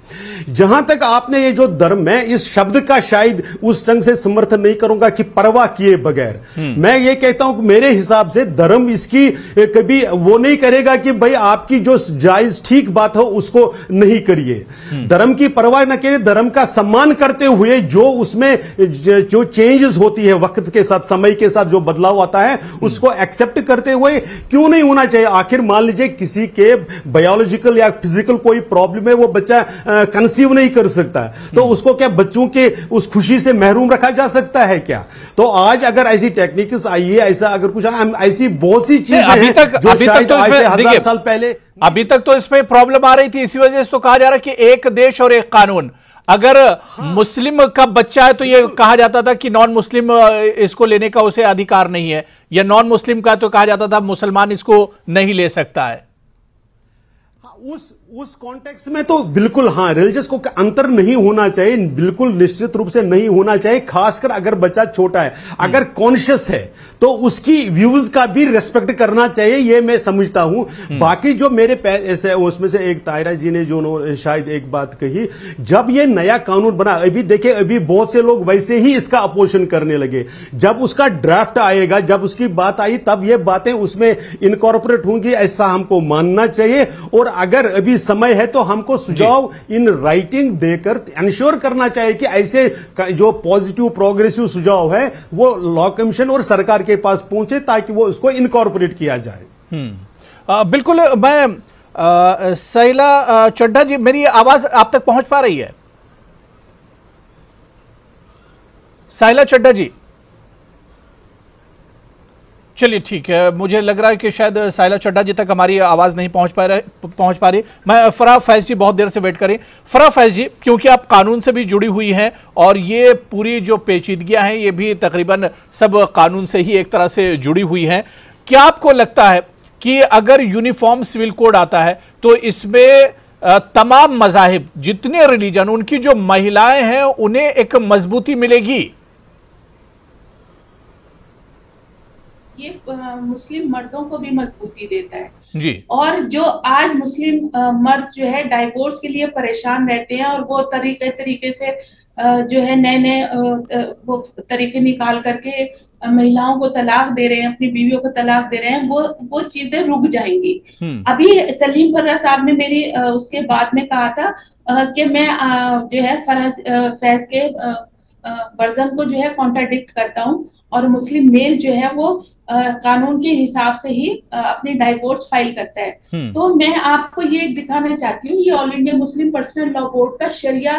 जहां तक आपने ये जो धर्म, मैं इस शब्द का शायद उस ढंग से समर्थन नहीं करूंगा कि परवाह किए बगैर, मैं ये कहता हूं कि मेरे हिसाब से धर्म इसकी कभी वो नहीं करेगा कि भाई आपकी जो जायज ठीक बात हो उसको नहीं करिए। धर्म की परवाह न करिए, धर्म का सम्मान करते हुए जो उसमें जो चेंजेस होती है वक्त के साथ, समय के साथ जो बदलाव आता है उसको एक्सेप्ट करते हुए क्यों नहीं होना चाहिए। आखिर मान लीजिए किसी के बायोलॉजिकल या फिजिकल कोई प्रॉब्लम है, वो बच्चा कंसीव नहीं कर सकता, तो उसको क्या बच्चों के उस खुशी से महरूम रखा जा सकता है क्या? तो आज अगर ऐसी टेक्निक्स आई है, ऐसा अगर कुछ ऐसी बहुत सी चीजें अभी तक तो हजार साल पहले, अभी तक तो इसमें प्रॉब्लम आ रही थी। इसी वजह से तो कहा जा रहा है कि एक देश और एक कानून। अगर मुस्लिम का बच्चा है तो यह कहा जाता था कि नॉन मुस्लिम इसको लेने का उसे अधिकार नहीं है, या नॉन मुस्लिम का तो कहा जाता था मुसलमान इसको नहीं ले सकता है। उस कॉन्टेक्स्ट में तो बिल्कुल हाँ, रिलीजियस को अंतर नहीं होना चाहिए, बिल्कुल निश्चित रूप से नहीं होना चाहिए, खासकर अगर बच्चा छोटा है, अगर कॉन्शियस है तो उसकी व्यूज का भी रेस्पेक्ट करना चाहिए, ये मैं समझता हूं। बाकी जो मेरे उसमें से एक तायरा जी ने जो शायद एक बात कही, जब ये नया कानून बना, अभी देखिए अभी बहुत से लोग वैसे ही इसका अपोजिशन करने लगे, जब उसका ड्राफ्ट आएगा, जब उसकी बात आई तब ये बातें उसमें इनकॉर्पोरेट होंगी, ऐसा हमको मानना चाहिए। और अगर अभी समय है तो हमको सुझाव इन राइटिंग देकर इंश्योर करना चाहिए कि ऐसे जो पॉजिटिव प्रोग्रेसिव सुझाव है वो लॉ कमीशन और सरकार के पास पहुंचे ताकि वो उसको इनकॉर्पोरेट किया जाए। बिल्कुल। मैं सैला चड्ढा जी, मेरी आवाज आप तक पहुंच पा रही है? सैला चड्ढा जी, चलिए ठीक है, मुझे लग रहा है कि शायद साइला चड्ढा जी तक हमारी आवाज़ नहीं पहुंच पा रही। मैं फराह फैज जी बहुत देर से वेट करें। फराह फैज जी, क्योंकि आप कानून से भी जुड़ी हुई हैं और ये पूरी जो पेचीदगियां हैं ये भी तकरीबन सब कानून से ही एक तरह से जुड़ी हुई हैं, क्या आपको लगता है कि अगर यूनिफॉर्म सिविल कोड आता है तो इसमें तमाम मज़ाहिब, जितने रिलीजन, उनकी जो महिलाएं हैं उन्हें एक मजबूती मिलेगी? ये मुस्लिम मर्दों को भी मजबूती देता है जी। और जो आज मुस्लिम मर्द जो है डाइवोर्स के लिए परेशान रहते हैं और वो तरीके से जो है नए वो तरीके निकाल करके महिलाओं को तलाक दे रहे हैं, अपनी बीवियों को तलाक दे रहे हैं, वो चीजें रुक जाएंगी। अभी सलीम फर्रा साहब ने मेरी उसके बाद में कहा था कि मैं जो है फैज के वर्जन को जो है कॉन्ट्राडिक्ट करता हूँ और मुस्लिम मेल जो है वो कानून के हिसाब से ही अपनी डाइवोर्स फाइल करता है। तो मैं आपको ये दिखाना चाहती हूँ, ये all India Muslim personal law board का शरिया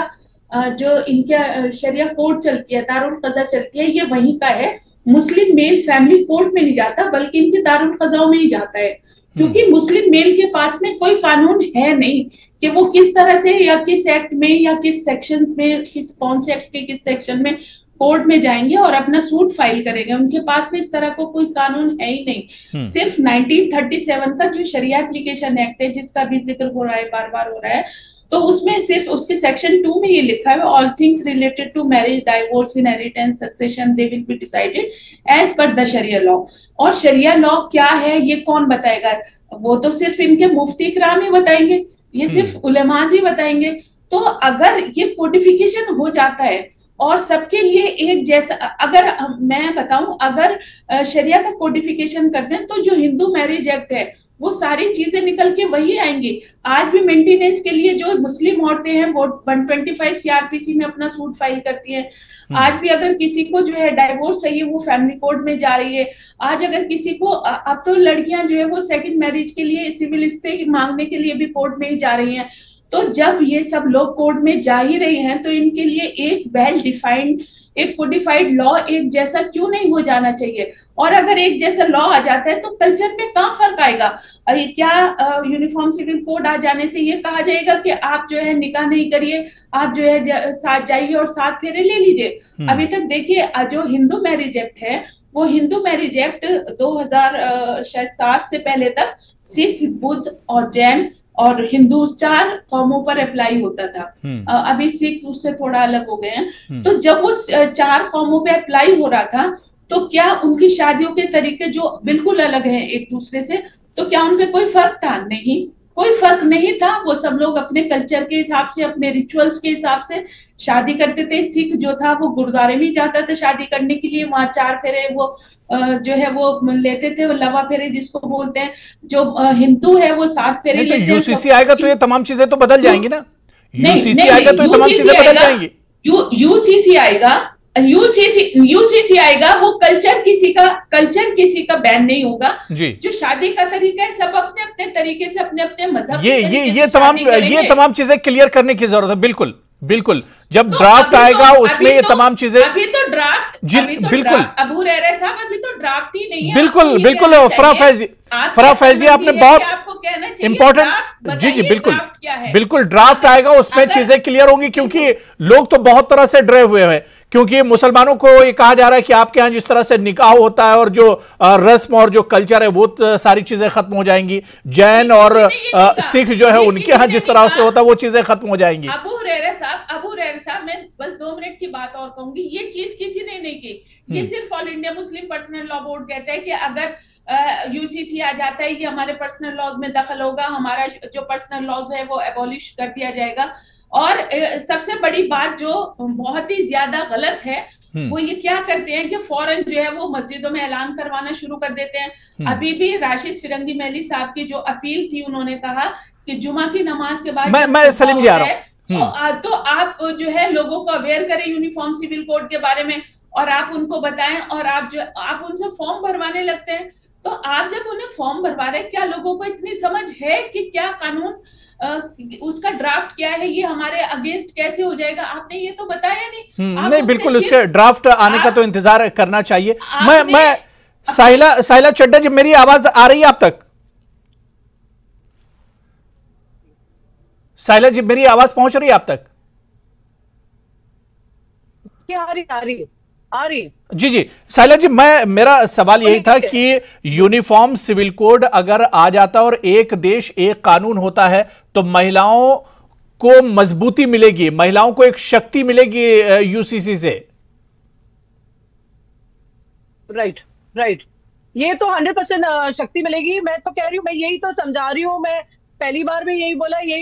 जो इनका शरिया कोर्ट चलती है, दारुल कज़ा चलती है, ये वहीं का है। मुस्लिम मेल फैमिली कोर्ट में नहीं जाता बल्कि इनके दारुल कज़ा में ही जाता है, क्योंकि मुस्लिम मेल के पास में कोई कानून है नहीं कि वो किस तरह से या किस एक्ट में या किस सेक्शंस में, कौन से एक्ट के किस सेक्शन में कोर्ट में जाएंगे और अपना सूट फाइल करेंगे। उनके पास में इस तरह को कोई कानून है ही नहीं। सिर्फ 1937 का जो शरिया एप्लीकेशन एक्ट है जिसका भी जिक्र हो रहा है, बार बार हो रहा है, तो उसमें सिर्फ उसके सेक्शन 2 में ये लिखा है, all things related to marriage, divorce, inheritance, succession, they will be decided as per the sharia law. और शरिया लॉ क्या है ये कौन बताएगा? वो तो सिर्फ इनके मुफ्ती इकराम ही बताएंगे, ये सिर्फ उलेमा ही बताएंगे। तो अगर ये कोडिफिकेशन हो जाता है और सबके लिए एक जैसा, अगर मैं बताऊं, अगर शरिया का कोडिफिकेशन करते हैं तो जो हिंदू मैरिज एक्ट है वो सारी चीजें निकल के वही आएंगी। आज भी मेंटेनेंस के लिए जो मुस्लिम औरतें हैं वो 125 सीआरपीसी में अपना सूट फाइल करती हैं। आज भी अगर किसी को जो है डाइवोर्स चाहिए वो फैमिली कोर्ट में जा रही है। आज अगर किसी को, अब तो लड़कियां जो है वो सेकंड मैरिज के लिए सिविल स्टे मांगने के लिए भी कोर्ट में ही जा रही हैं। तो जब ये सब लोग कोर्ट में जा ही रहे हैं तो इनके लिए एक वेल डिफाइंड, एक कोडिफाइड लॉ एक जैसा क्यों नहीं हो जाना चाहिए? और अगर एक जैसा लॉ आ जाता है तो कल्चर में कहाँ फर्क आएगा? क्या यूनिफॉर्म सिविल कोड आ जाने से ये कहा जाएगा कि आप जो है निकाह नहीं करिए, आप जो है साथ जाइए और 7 फेरे ले लीजिए? अभी तक देखिए जो हिंदू मैरिज एक्ट है वो हिंदू मैरिज एक्ट 2007 से पहले तक सिख, बुद्ध और जैन और हिंदू 4 कौमों पर अप्लाई होता था। अभी सिख उससे थोड़ा अलग हो गए हैं। तो जब वो 4 कौमों पे अप्लाई हो रहा था तो क्या उनकी शादियों के तरीके जो बिल्कुल अलग हैं एक दूसरे से, तो क्या उनपे कोई फर्क था? नहीं, कोई फर्क नहीं था। वो सब लोग अपने कल्चर के हिसाब से, अपने रिचुअल्स के हिसाब से शादी करते थे। सिख जो था वो गुरुद्वारे में जाता था शादी करने के लिए, वहां 4 फेरे वो जो है वो लेते थे, वो लवा फेरे जिसको बोलते हैं। जो हिंदू है वो 7 फेरे लेते हैं। तो यूसीसी आएगा तो ये तमाम चीजें तो बदल जाएंगी ना? यूसीसी आएगा तो ये तमाम चीजें बदल जाएंगी। यूसीसी आएगा, वो कल्चर किसी का बैन नहीं होगा। जो शादी का तरीका है सब अपने अपने तरीके से, अपने अपने मजहब ये तमाम चीजें क्लियर करने की जरूरत है। बिल्कुल बिल्कुल, जब ड्राफ्ट आएगा उसमें ये तमाम चीजें, अभी तो ड्राफ्ट बिल्कुल अबू रहरा साहब, अभी तो ड्राफ्ट ही नहीं है। बिल्कुल बिल्कुल फराह फैजी आपने बहुत इंपॉर्टेंट, जी बिल्कुल ड्राफ्ट आएगा उसमें चीजें क्लियर होंगी, क्योंकि लोग तो बहुत तरह से डरे हुए हैं क्योंकि मुसलमानों को ये कहा जा रहा है कि आपके यहाँ जिस तरह से निकाह होता है और जो रस्म और जो कल्चर है वो सारी चीजें खत्म हो जाएंगी, जैन और सिख जो है उनके यहाँ जिस तरह से होता है वो चीजें खत्म हो जाएंगी। अबू हुरैरा साहब, मैं बस 2 मिनट की बात और कहूंगी, ये चीज किसी ने नहीं की, ये सिर्फ all India Muslim personal law board कहता है कि अगर यूसीसी आ जाता है, ये हमारे पर्सनल लॉज में दखल होगा, हमारा जो पर्सनल लॉज है वो एबॉलिश कर दिया जाएगा। और सबसे बड़ी बात जो बहुत ही ज्यादा गलत है वो ये क्या करते हैं कि फौरन जो है वो मस्जिदों में ऐलान करवाना शुरू कर देते हैं। अभी भी राशिद फिरंगी महली साहब की जो अपील थी, उन्होंने कहा कि जुमा की नमाज के बाद मैं सलीम जी आ रहा हूं, तो आप जो है लोगों को अवेयर करें यूनिफॉर्म सिविल कोड के बारे में, और आप उनको बताएं, और आप उनसे फॉर्म भरवाने लगते हैं। तो आप जब उन्हें फॉर्म भरवा रहे हैं, क्या लोगों को इतनी समझ है कि क्या कानून उसका ड्राफ्ट क्या है, ये हमारे अगेंस्ट कैसे हो जाएगा? आपने ये तो बताया नहीं। नहीं, बिल्कुल उसके ड्राफ्ट आने का तो इंतजार करना चाहिए। मैं साहिला चड्ढा जी, मेरी आवाज आ रही है आप तक? साहिला जी, मेरी आवाज पहुंच रही है आप तक? क्या आ रही जी साहिला जी, मेरा सवाल यही था कि यूनिफॉर्म सिविल कोड अगर आ जाता और एक देश एक कानून होता है तो महिलाओं को मजबूती मिलेगी, महिलाओं को एक शक्ति मिलेगी यूसीसी से। राइट, ये तो 100% शक्ति मिलेगी। मैं तो कह रही हूँ, मैं यही तो समझा रही हूँ, मैं पहली बार में यही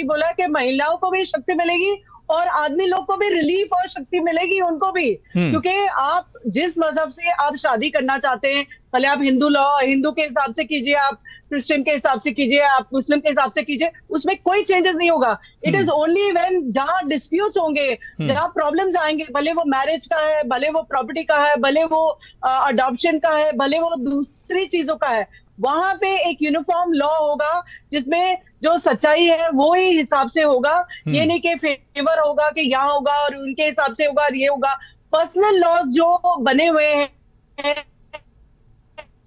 बोला कि महिलाओं को भी शक्ति मिलेगी और आदमी लोग को भी रिलीफ और शक्ति मिलेगी, उनको भी। क्योंकि आप जिस मजहब से आप शादी करना चाहते हैं, भले आप हिंदू के हिसाब से कीजिए, आप क्रिश्चियन के हिसाब से कीजिए, आप मुस्लिम के हिसाब से कीजिए, उसमें कोई चेंजेस नहीं होगा। इट इज ओनली व्हेन जहां डिस्प्यूट्स होंगे, जहां प्रॉब्लम्स आएंगे, भले वो मैरिज का है, भले वो प्रॉपर्टी का है, भले वो अडॉप्शन का है, भले वो दूसरी चीजों का है, वहां पे एक यूनिफॉर्म लॉ होगा जिसमें जो सच्चाई है वो ही हिसाब से होगा। ये नहीं कि फेवर होगा कि यहाँ होगा और उनके हिसाब से होगा और ये होगा। पर्सनल लॉज जो बने हुए हैं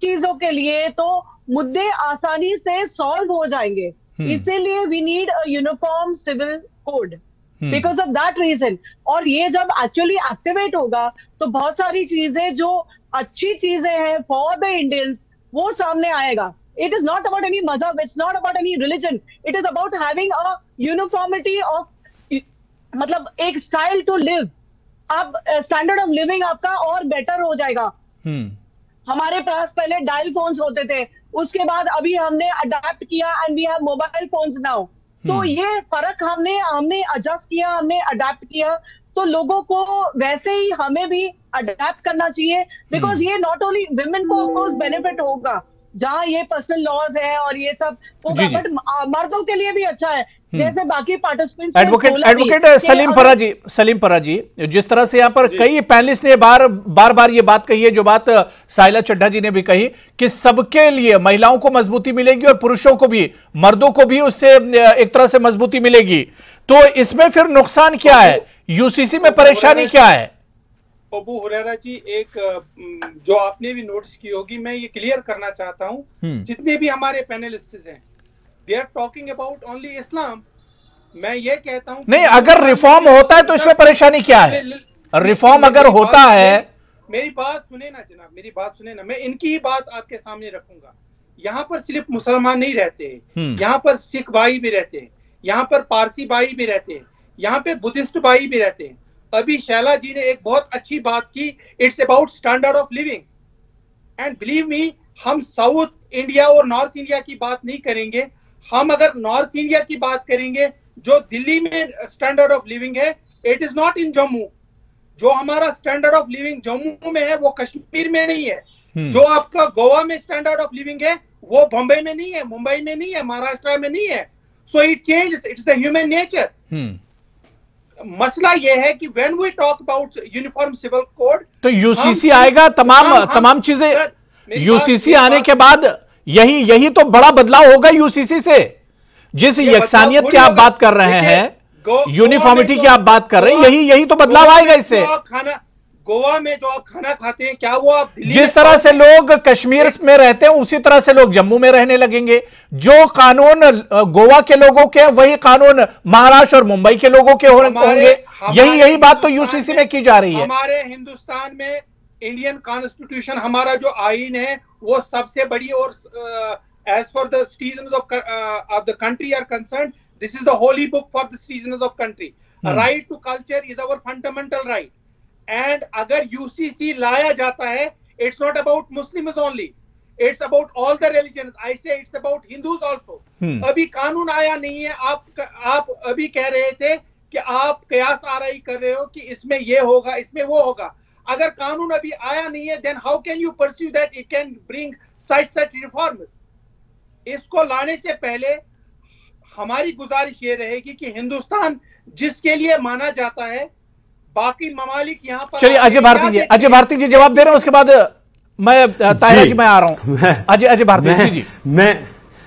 चीजों के लिए, तो मुद्दे आसानी से सॉल्व हो जाएंगे। इसीलिए we need a uniform civil code because of that reason. और ये जब एक्चुअली एक्टिवेट होगा तो बहुत सारी चीजें जो अच्छी चीजें हैं फॉर द इंडियंस वो सामने आएगा। It is not about any mazhab, it's not about any religion. It is about having a uniformity of, मतलब एक स्टाइल टू लिव। अब स्टैंडर्ड ऑफ लिविंग आपका और बेटर हो जाएगा। हमारे पास पहले डायल फोन्स होते थे, उसके बाद अभी हमने अडेप्ट किया and we have mobile phones now. तो ये फर्क हमने एडजस्ट किया, हमने अडेप्ट किया। तो लोगों को वैसे ही हमें भी अडेप्ट करना चाहिए, बिकॉज ये नॉट ओनली विमेन को ऑफकोर्स बेनिफिट होगा जहाँ ये पर्सनल लॉज है और ये सब होगा, बट मर्दों के लिए भी अच्छा है। जैसे बाकी पार्टिसिपेंट्स एडवोकेट सलीम परा जी, जिस तरह से यहाँ पर कई पैनलिस्ट ने बार ये बात कही है, जो बात साहिला चड्ढा जी ने भी कही कि सबके लिए महिलाओं को मजबूती मिलेगी और पुरुषों को भी, मर्दों को भी उससे एक तरह से मजबूती मिलेगी। तो इसमें फिर नुकसान क्या है, यूसीसी में परेशानी क्या है? अबू हुरैरा जी, एक जो आपने भी नोटिस की होगी, मैं ये क्लियर करना चाहता हूँ, जितने भी हमारे पैनलिस्ट्स हैं, they are talking about only Islam. मैं ये कहता हूँ नहीं, अगर रिफॉर्म होता है तो इसमें परेशानी क्या है? रिफॉर्म अगर होता है, मेरी बात सुने ना जनाब, मेरी बात सुने ना, मैं इनकी ही बात आपके सामने रखूंगा। यहाँ पर सिर्फ मुसलमान नहीं रहते हैं, यहाँ पर सिख भाई भी रहते हैं, यहाँ पर पारसी भाई भी रहते हैं, यहाँ पे बुद्धिस्ट भाई भी रहते हैं। अभी शैला जी ने एक बहुत अच्छी बात की, it's about standard of living. And believe me, हम साउथ इंडिया और नॉर्थ इंडिया की बात नहीं करेंगे। हम अगर नॉर्थ इंडिया की बात करेंगे, जो दिल्ली में स्टैंडर्ड ऑफ लिविंग है, it is not in Jammu. जो हमारा स्टैंडर्ड ऑफ लिविंग जम्मू में है वो कश्मीर में नहीं है। जो आपका गोवा में स्टैंडर्ड ऑफ लिविंग है वो बम्बई में नहीं है, मुंबई में नहीं है, महाराष्ट्र में नहीं है। So it changes, it's the human nature. मसला यह है कि when we talk about uniform civil code, तो यूसीसी आएगा, तमाम चीजें यूसीसी आने के बाद यही तो बड़ा बदलाव होगा यूसीसी से। जिस यकसानियत की आप बात कर रहे हैं, यूनिफॉर्मिटी की आप बात कर रहे हैं, यही तो बदलाव आएगा इससे। गोवा में जो आप खाना खाते हैं, क्या वो आप दिल्ली जिस तरह से लोग कश्मीर में रहते हैं उसी तरह से लोग जम्मू में रहने लगेंगे। जो कानून गोवा के लोगों के वही कानून महाराष्ट्र और मुंबई के लोगों के होंगे। यही बात तो यूसीसी में की जा रही है। हमारे हिंदुस्तान में इंडियन कॉन्स्टिट्यूशन, हमारा जो आईन है वो सबसे बड़ी, और as for the citizens of the country are concerned, this is the holy book for the citizens of country. Right to culture is our fundamental right. And अगर यूसीसी लाया जाता है, it's not about Muslims only, it's about all the religions, I say it's about Hindus also. अभी कानून आया नहीं है। आप अभी कह रहे थे कि आप कयास आराई कर रहे हो कि इसमें ये होगा, इसमें वो होगा। अगर कानून अभी आया नहीं है, then how can you pursue that it can bring such reforms. इसको लाने से पहले हमारी गुजारिश ये रहेगी कि हिंदुस्तान जिसके लिए माना जाता है, बाकी ममालिक यहाँ पर। चलिए अजय भारती जी जवाब दे रहे हैं, उसके बाद मैं ताहिरा जी मैं आ रहा हूं। अजय भारती जी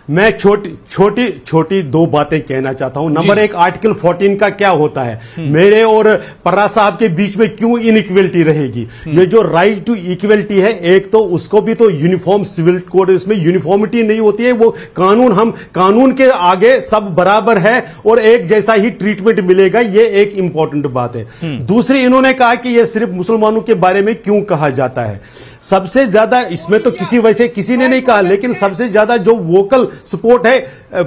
मैं छोटी दो बातें कहना चाहता हूं। नंबर एक, आर्टिकल 14 का क्या होता है, मेरे और पर्रा साहब के बीच में क्यों इनइक्वलिटी रहेगी। ये जो राइट टू इक्वलिटी है, एक तो उसको भी तो यूनिफॉर्म सिविल कोड, इसमें यूनिफॉर्मिटी नहीं होती है। वो कानून के आगे सब बराबर है और एक जैसा ही ट्रीटमेंट मिलेगा, ये एक इंपॉर्टेंट बात है। दूसरी, इन्होंने कहा कि ये सिर्फ मुसलमानों के बारे में क्यों कहा जाता है। सबसे ज्यादा इसमें तो किसी ने नहीं कहा, लेकिन सबसे ज्यादा जो वोकल सपोर्ट है,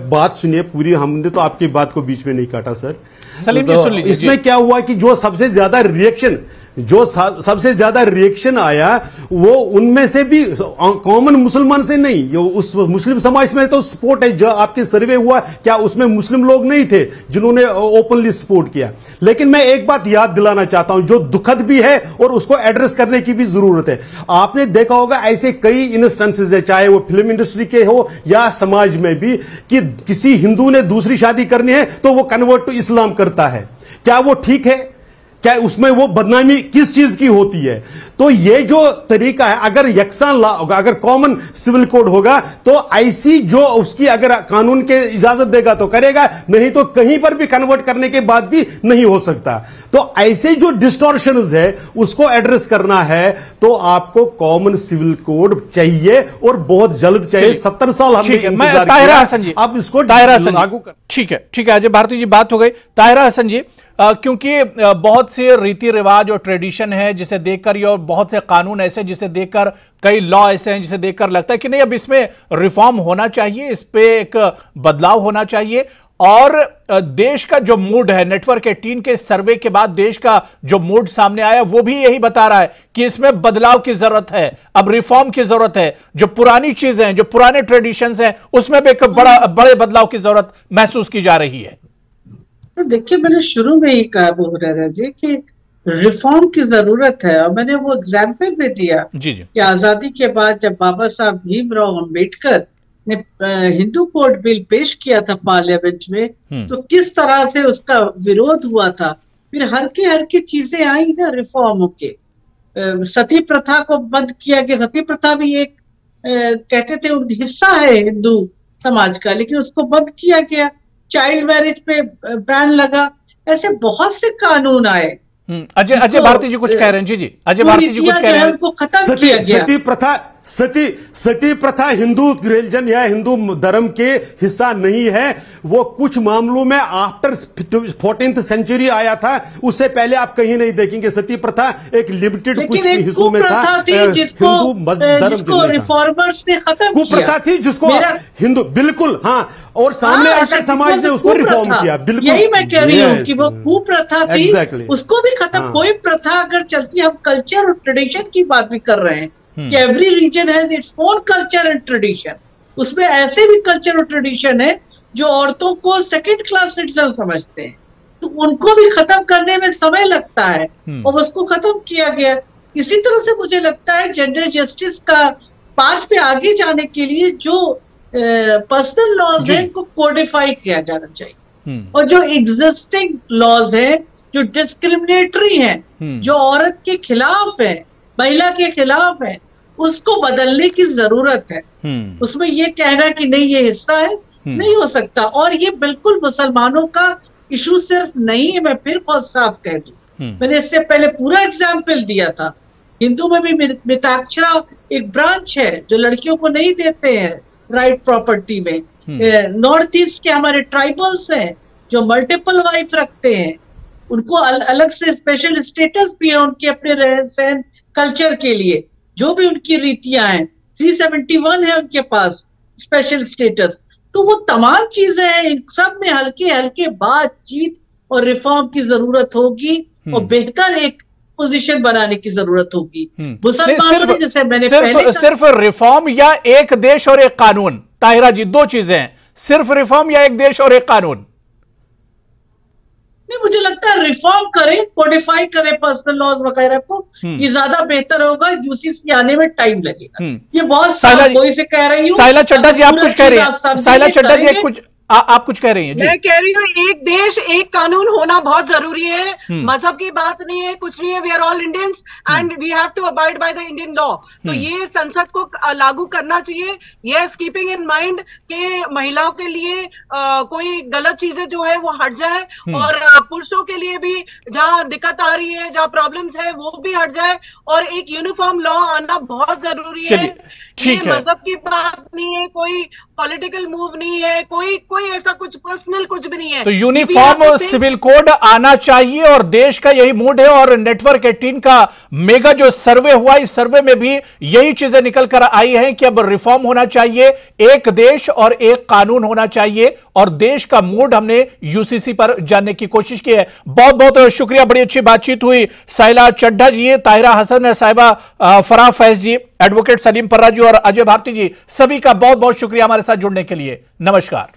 बात सुनिए पूरी, हमने तो आपकी बात को बीच में नहीं काटा सर। सलीम जी सुन लीजिए। इसमें क्या हुआ कि जो सबसे ज्यादा रिएक्शन आया वो उनमें से भी कॉमन मुसलमान से नहीं, जो उस मुस्लिम समाज में तो सपोर्ट है। जो आपके सर्वे हुआ, क्या उसमें मुस्लिम लोग नहीं थे जिन्होंने ओपनली सपोर्ट किया। लेकिन मैं एक बात याद दिलाना चाहता हूं जो दुखद भी है और उसको एड्रेस करने की भी जरूरत है। आपने देखा होगा ऐसे कई इंस्टेंसेस है, चाहे वो फिल्म इंडस्ट्री के हो या समाज में भी, कि किसी हिंदू ने दूसरी शादी करनी है तो वो कन्वर्ट टू इस्लाम करता है। क्या वो ठीक है? क्या उसमें वो बदनामी किस चीज की होती है? तो ये जो तरीका है, अगर यकसान ला होगा, अगर कॉमन सिविल कोड होगा, तो ऐसी जो उसकी अगर कानून के इजाजत देगा तो करेगा, नहीं तो कहीं पर भी कन्वर्ट करने के बाद भी नहीं हो सकता। तो ऐसे जो डिस्टॉर्शंस है उसको एड्रेस करना है तो आपको कॉमन सिविल कोड चाहिए और बहुत जल्द चाहिए। 70 साल हमने इंतजार किया, अब इसको लागू कर। ठीक है अजय भारती जी, बात हो गई। ताहिरा हसन जी, क्योंकि बहुत से रीति रिवाज और ट्रेडिशन है जिसे देखकर, और बहुत से कानून ऐसे जिसे देखकर, कई लॉ ऐसे हैं जिसे देखकर लगता है कि नहीं अब इसमें रिफॉर्म होना चाहिए, इस पे एक बदलाव होना चाहिए। और देश का जो मूड है, नेटवर्क 18 के सर्वे के बाद देश का जो मूड सामने आया वो भी यही बता रहा है कि इसमें बदलाव की जरूरत है, अब रिफॉर्म की जरूरत है। जो पुरानी चीजें हैं, जो पुराने ट्रेडिशंस हैं, उसमें भी एक बड़े बदलाव की जरूरत महसूस की जा रही है। तो देखिए, मैंने शुरू में ही कहा बहुरारा जी कि रिफॉर्म की जरूरत है, और मैंने वो एग्जाम्पल भी दिया कि आजादी के बाद जब बाबा साहब भीमराव अंबेडकर ने हिंदू कोड बिल पेश किया था पार्लियामेंट में, तो किस तरह से उसका विरोध हुआ था। फिर हर की चीजें आई ना रिफॉर्म के। सती प्रथा को बंद किया गया। सती प्रथा भी एक कहते थे हिस्सा है हिंदू समाज का, लेकिन उसको बंद किया गया। चाइल्ड मैरिज पे बैन लगा। ऐसे बहुत से कानून आए। अजय भारती जी कुछ कह रहे हैं। जी अजय भारती जी कुछ कह रहे हैं। उनको खत्म किया गया। सती प्रथा हिंदू रिलीजन या हिंदू धर्म के हिस्सा नहीं है। वो कुछ मामलों में आफ्टर 14th सेंचुरी आया था, उससे पहले आप कहीं नहीं देखेंगे। सती प्रथा एक लिमिटेड कुछ हिस्सों में था, जिसको रिफॉर्मर्स ने खत्म किया। कुप्रथा थी जिसको हिंदू, बिल्कुल हाँ, और सामने आकर समाज ने उसको रिफॉर्म किया। बिल्कुल यही मैं कह रही हूँ कि वो कुप्रथा थी, उसको भी खत्म। कोई प्रथा अगर चलती है, हम कल्चर और ट्रेडिशन की बात भी कर रहे हैं कि every region has its own culture and tradition. उसमें ऐसे भी कल्चर और ट्रेडिशन है जो औरतों को सेकंड क्लास सिटीजन समझते हैं, तो उनको भी खत्म करने में समय लगता है और उसको खत्म किया गया। इसी तरह से मुझे लगता है जेंडर जस्टिस का पाथ पे आगे जाने के लिए जो पर्सनल लॉज हैं उनको कोडिफाई किया जाना चाहिए, और जो एग्जिस्टिंग लॉज हैं जो डिस्क्रिमिनेटरी हैं, जो औरत के खिलाफ है, महिला के खिलाफ है, उसको बदलने की जरूरत है। उसमें ये कहना कि नहीं ये हिस्सा है, नहीं हो सकता। और ये बिल्कुल मुसलमानों का इशू सिर्फ नहीं है, मैं फिर बहुत साफ कह दूं, मैंने इससे पहले पूरा एग्जाम्पल दिया था। हिंदू में भी मिताक्षरा एक ब्रांच है जो लड़कियों को नहीं देते हैं राइट प्रॉपर्टी में। नॉर्थ ईस्ट के हमारे ट्राइबल्स हैं जो मल्टीपल वाइफ रखते हैं, उनको अलग से स्पेशल स्टेटस भी है उनके अपने रहन सहन कल्चर के लिए, जो भी उनकी रीतियां हैं। 371 है उनके पास स्पेशल स्टेटस। तो वो तमाम चीजें हैं, इन सब में हल्के हल्के बातचीत और रिफॉर्म की जरूरत होगी और बेहतर एक पोजीशन बनाने की जरूरत होगी। मुसलमानों ने, जैसे मैंने पहले सिर्फ रिफॉर्म या एक देश और एक कानून, ताहिरा जी दो चीजें हैं, सिर्फ रिफॉर्म या एक देश और एक कानून? नहीं, मुझे लगता है रिफॉर्म करें, कोडिफाई करें पर्सनल लॉज वगैरह को, ये ज्यादा बेहतर होगा। यूसीसी आने में टाइम लगेगा। ये बहुत कोई से कह रही हूँ। साइला चड्ढा जी आप कुछ कह रही हैं? साइला चड्ढा जी कुछ आप कुछ कह रही हैं? मैं कह रही हूँ एक देश एक कानून होना बहुत जरूरी है। मजहब की बात नहीं है, कुछ नहीं है। We are all Indians and we have to abide by the Indian law. तो ये संसद को लागू करना चाहिए। यस, कीपिंग इन माइंड कि महिलाओं के लिए कोई गलत चीजें जो है वो हट जाए और पुरुषों के लिए भी जहाँ दिक्कत आ रही है, जहाँ प्रॉब्लम्स है, वो भी हट जाए और एक यूनिफॉर्म लॉ आना बहुत जरूरी है। ये मजहब की बात नहीं है, कोई पॉलिटिकल मूव नहीं है, कोई ऐसा कुछ पर्सनल कुछ भी नहीं है। तो यूनिफॉर्म सिविल कोड आना चाहिए और देश का यही मूड है। और नेटवर्क 18 का मेगा जो सर्वे हुआ, इस सर्वे में भी यही चीजें निकल कर आई हैं कि अब रिफॉर्म होना चाहिए, एक देश और एक कानून होना चाहिए। और देश का मूड हमने यूसीसी पर जानने की कोशिश की है। बहुत बहुत शुक्रिया, बड़ी अच्छी बातचीत हुई। साइला चड्ढा जी, ताहिरा हसन साहिबा, फराह फैज जी, एडवोकेट सलीम पर्रा जी और अजय भारती जी, सभी का बहुत बहुत शुक्रिया हमारे साथ जुड़ने के लिए। नमस्कार।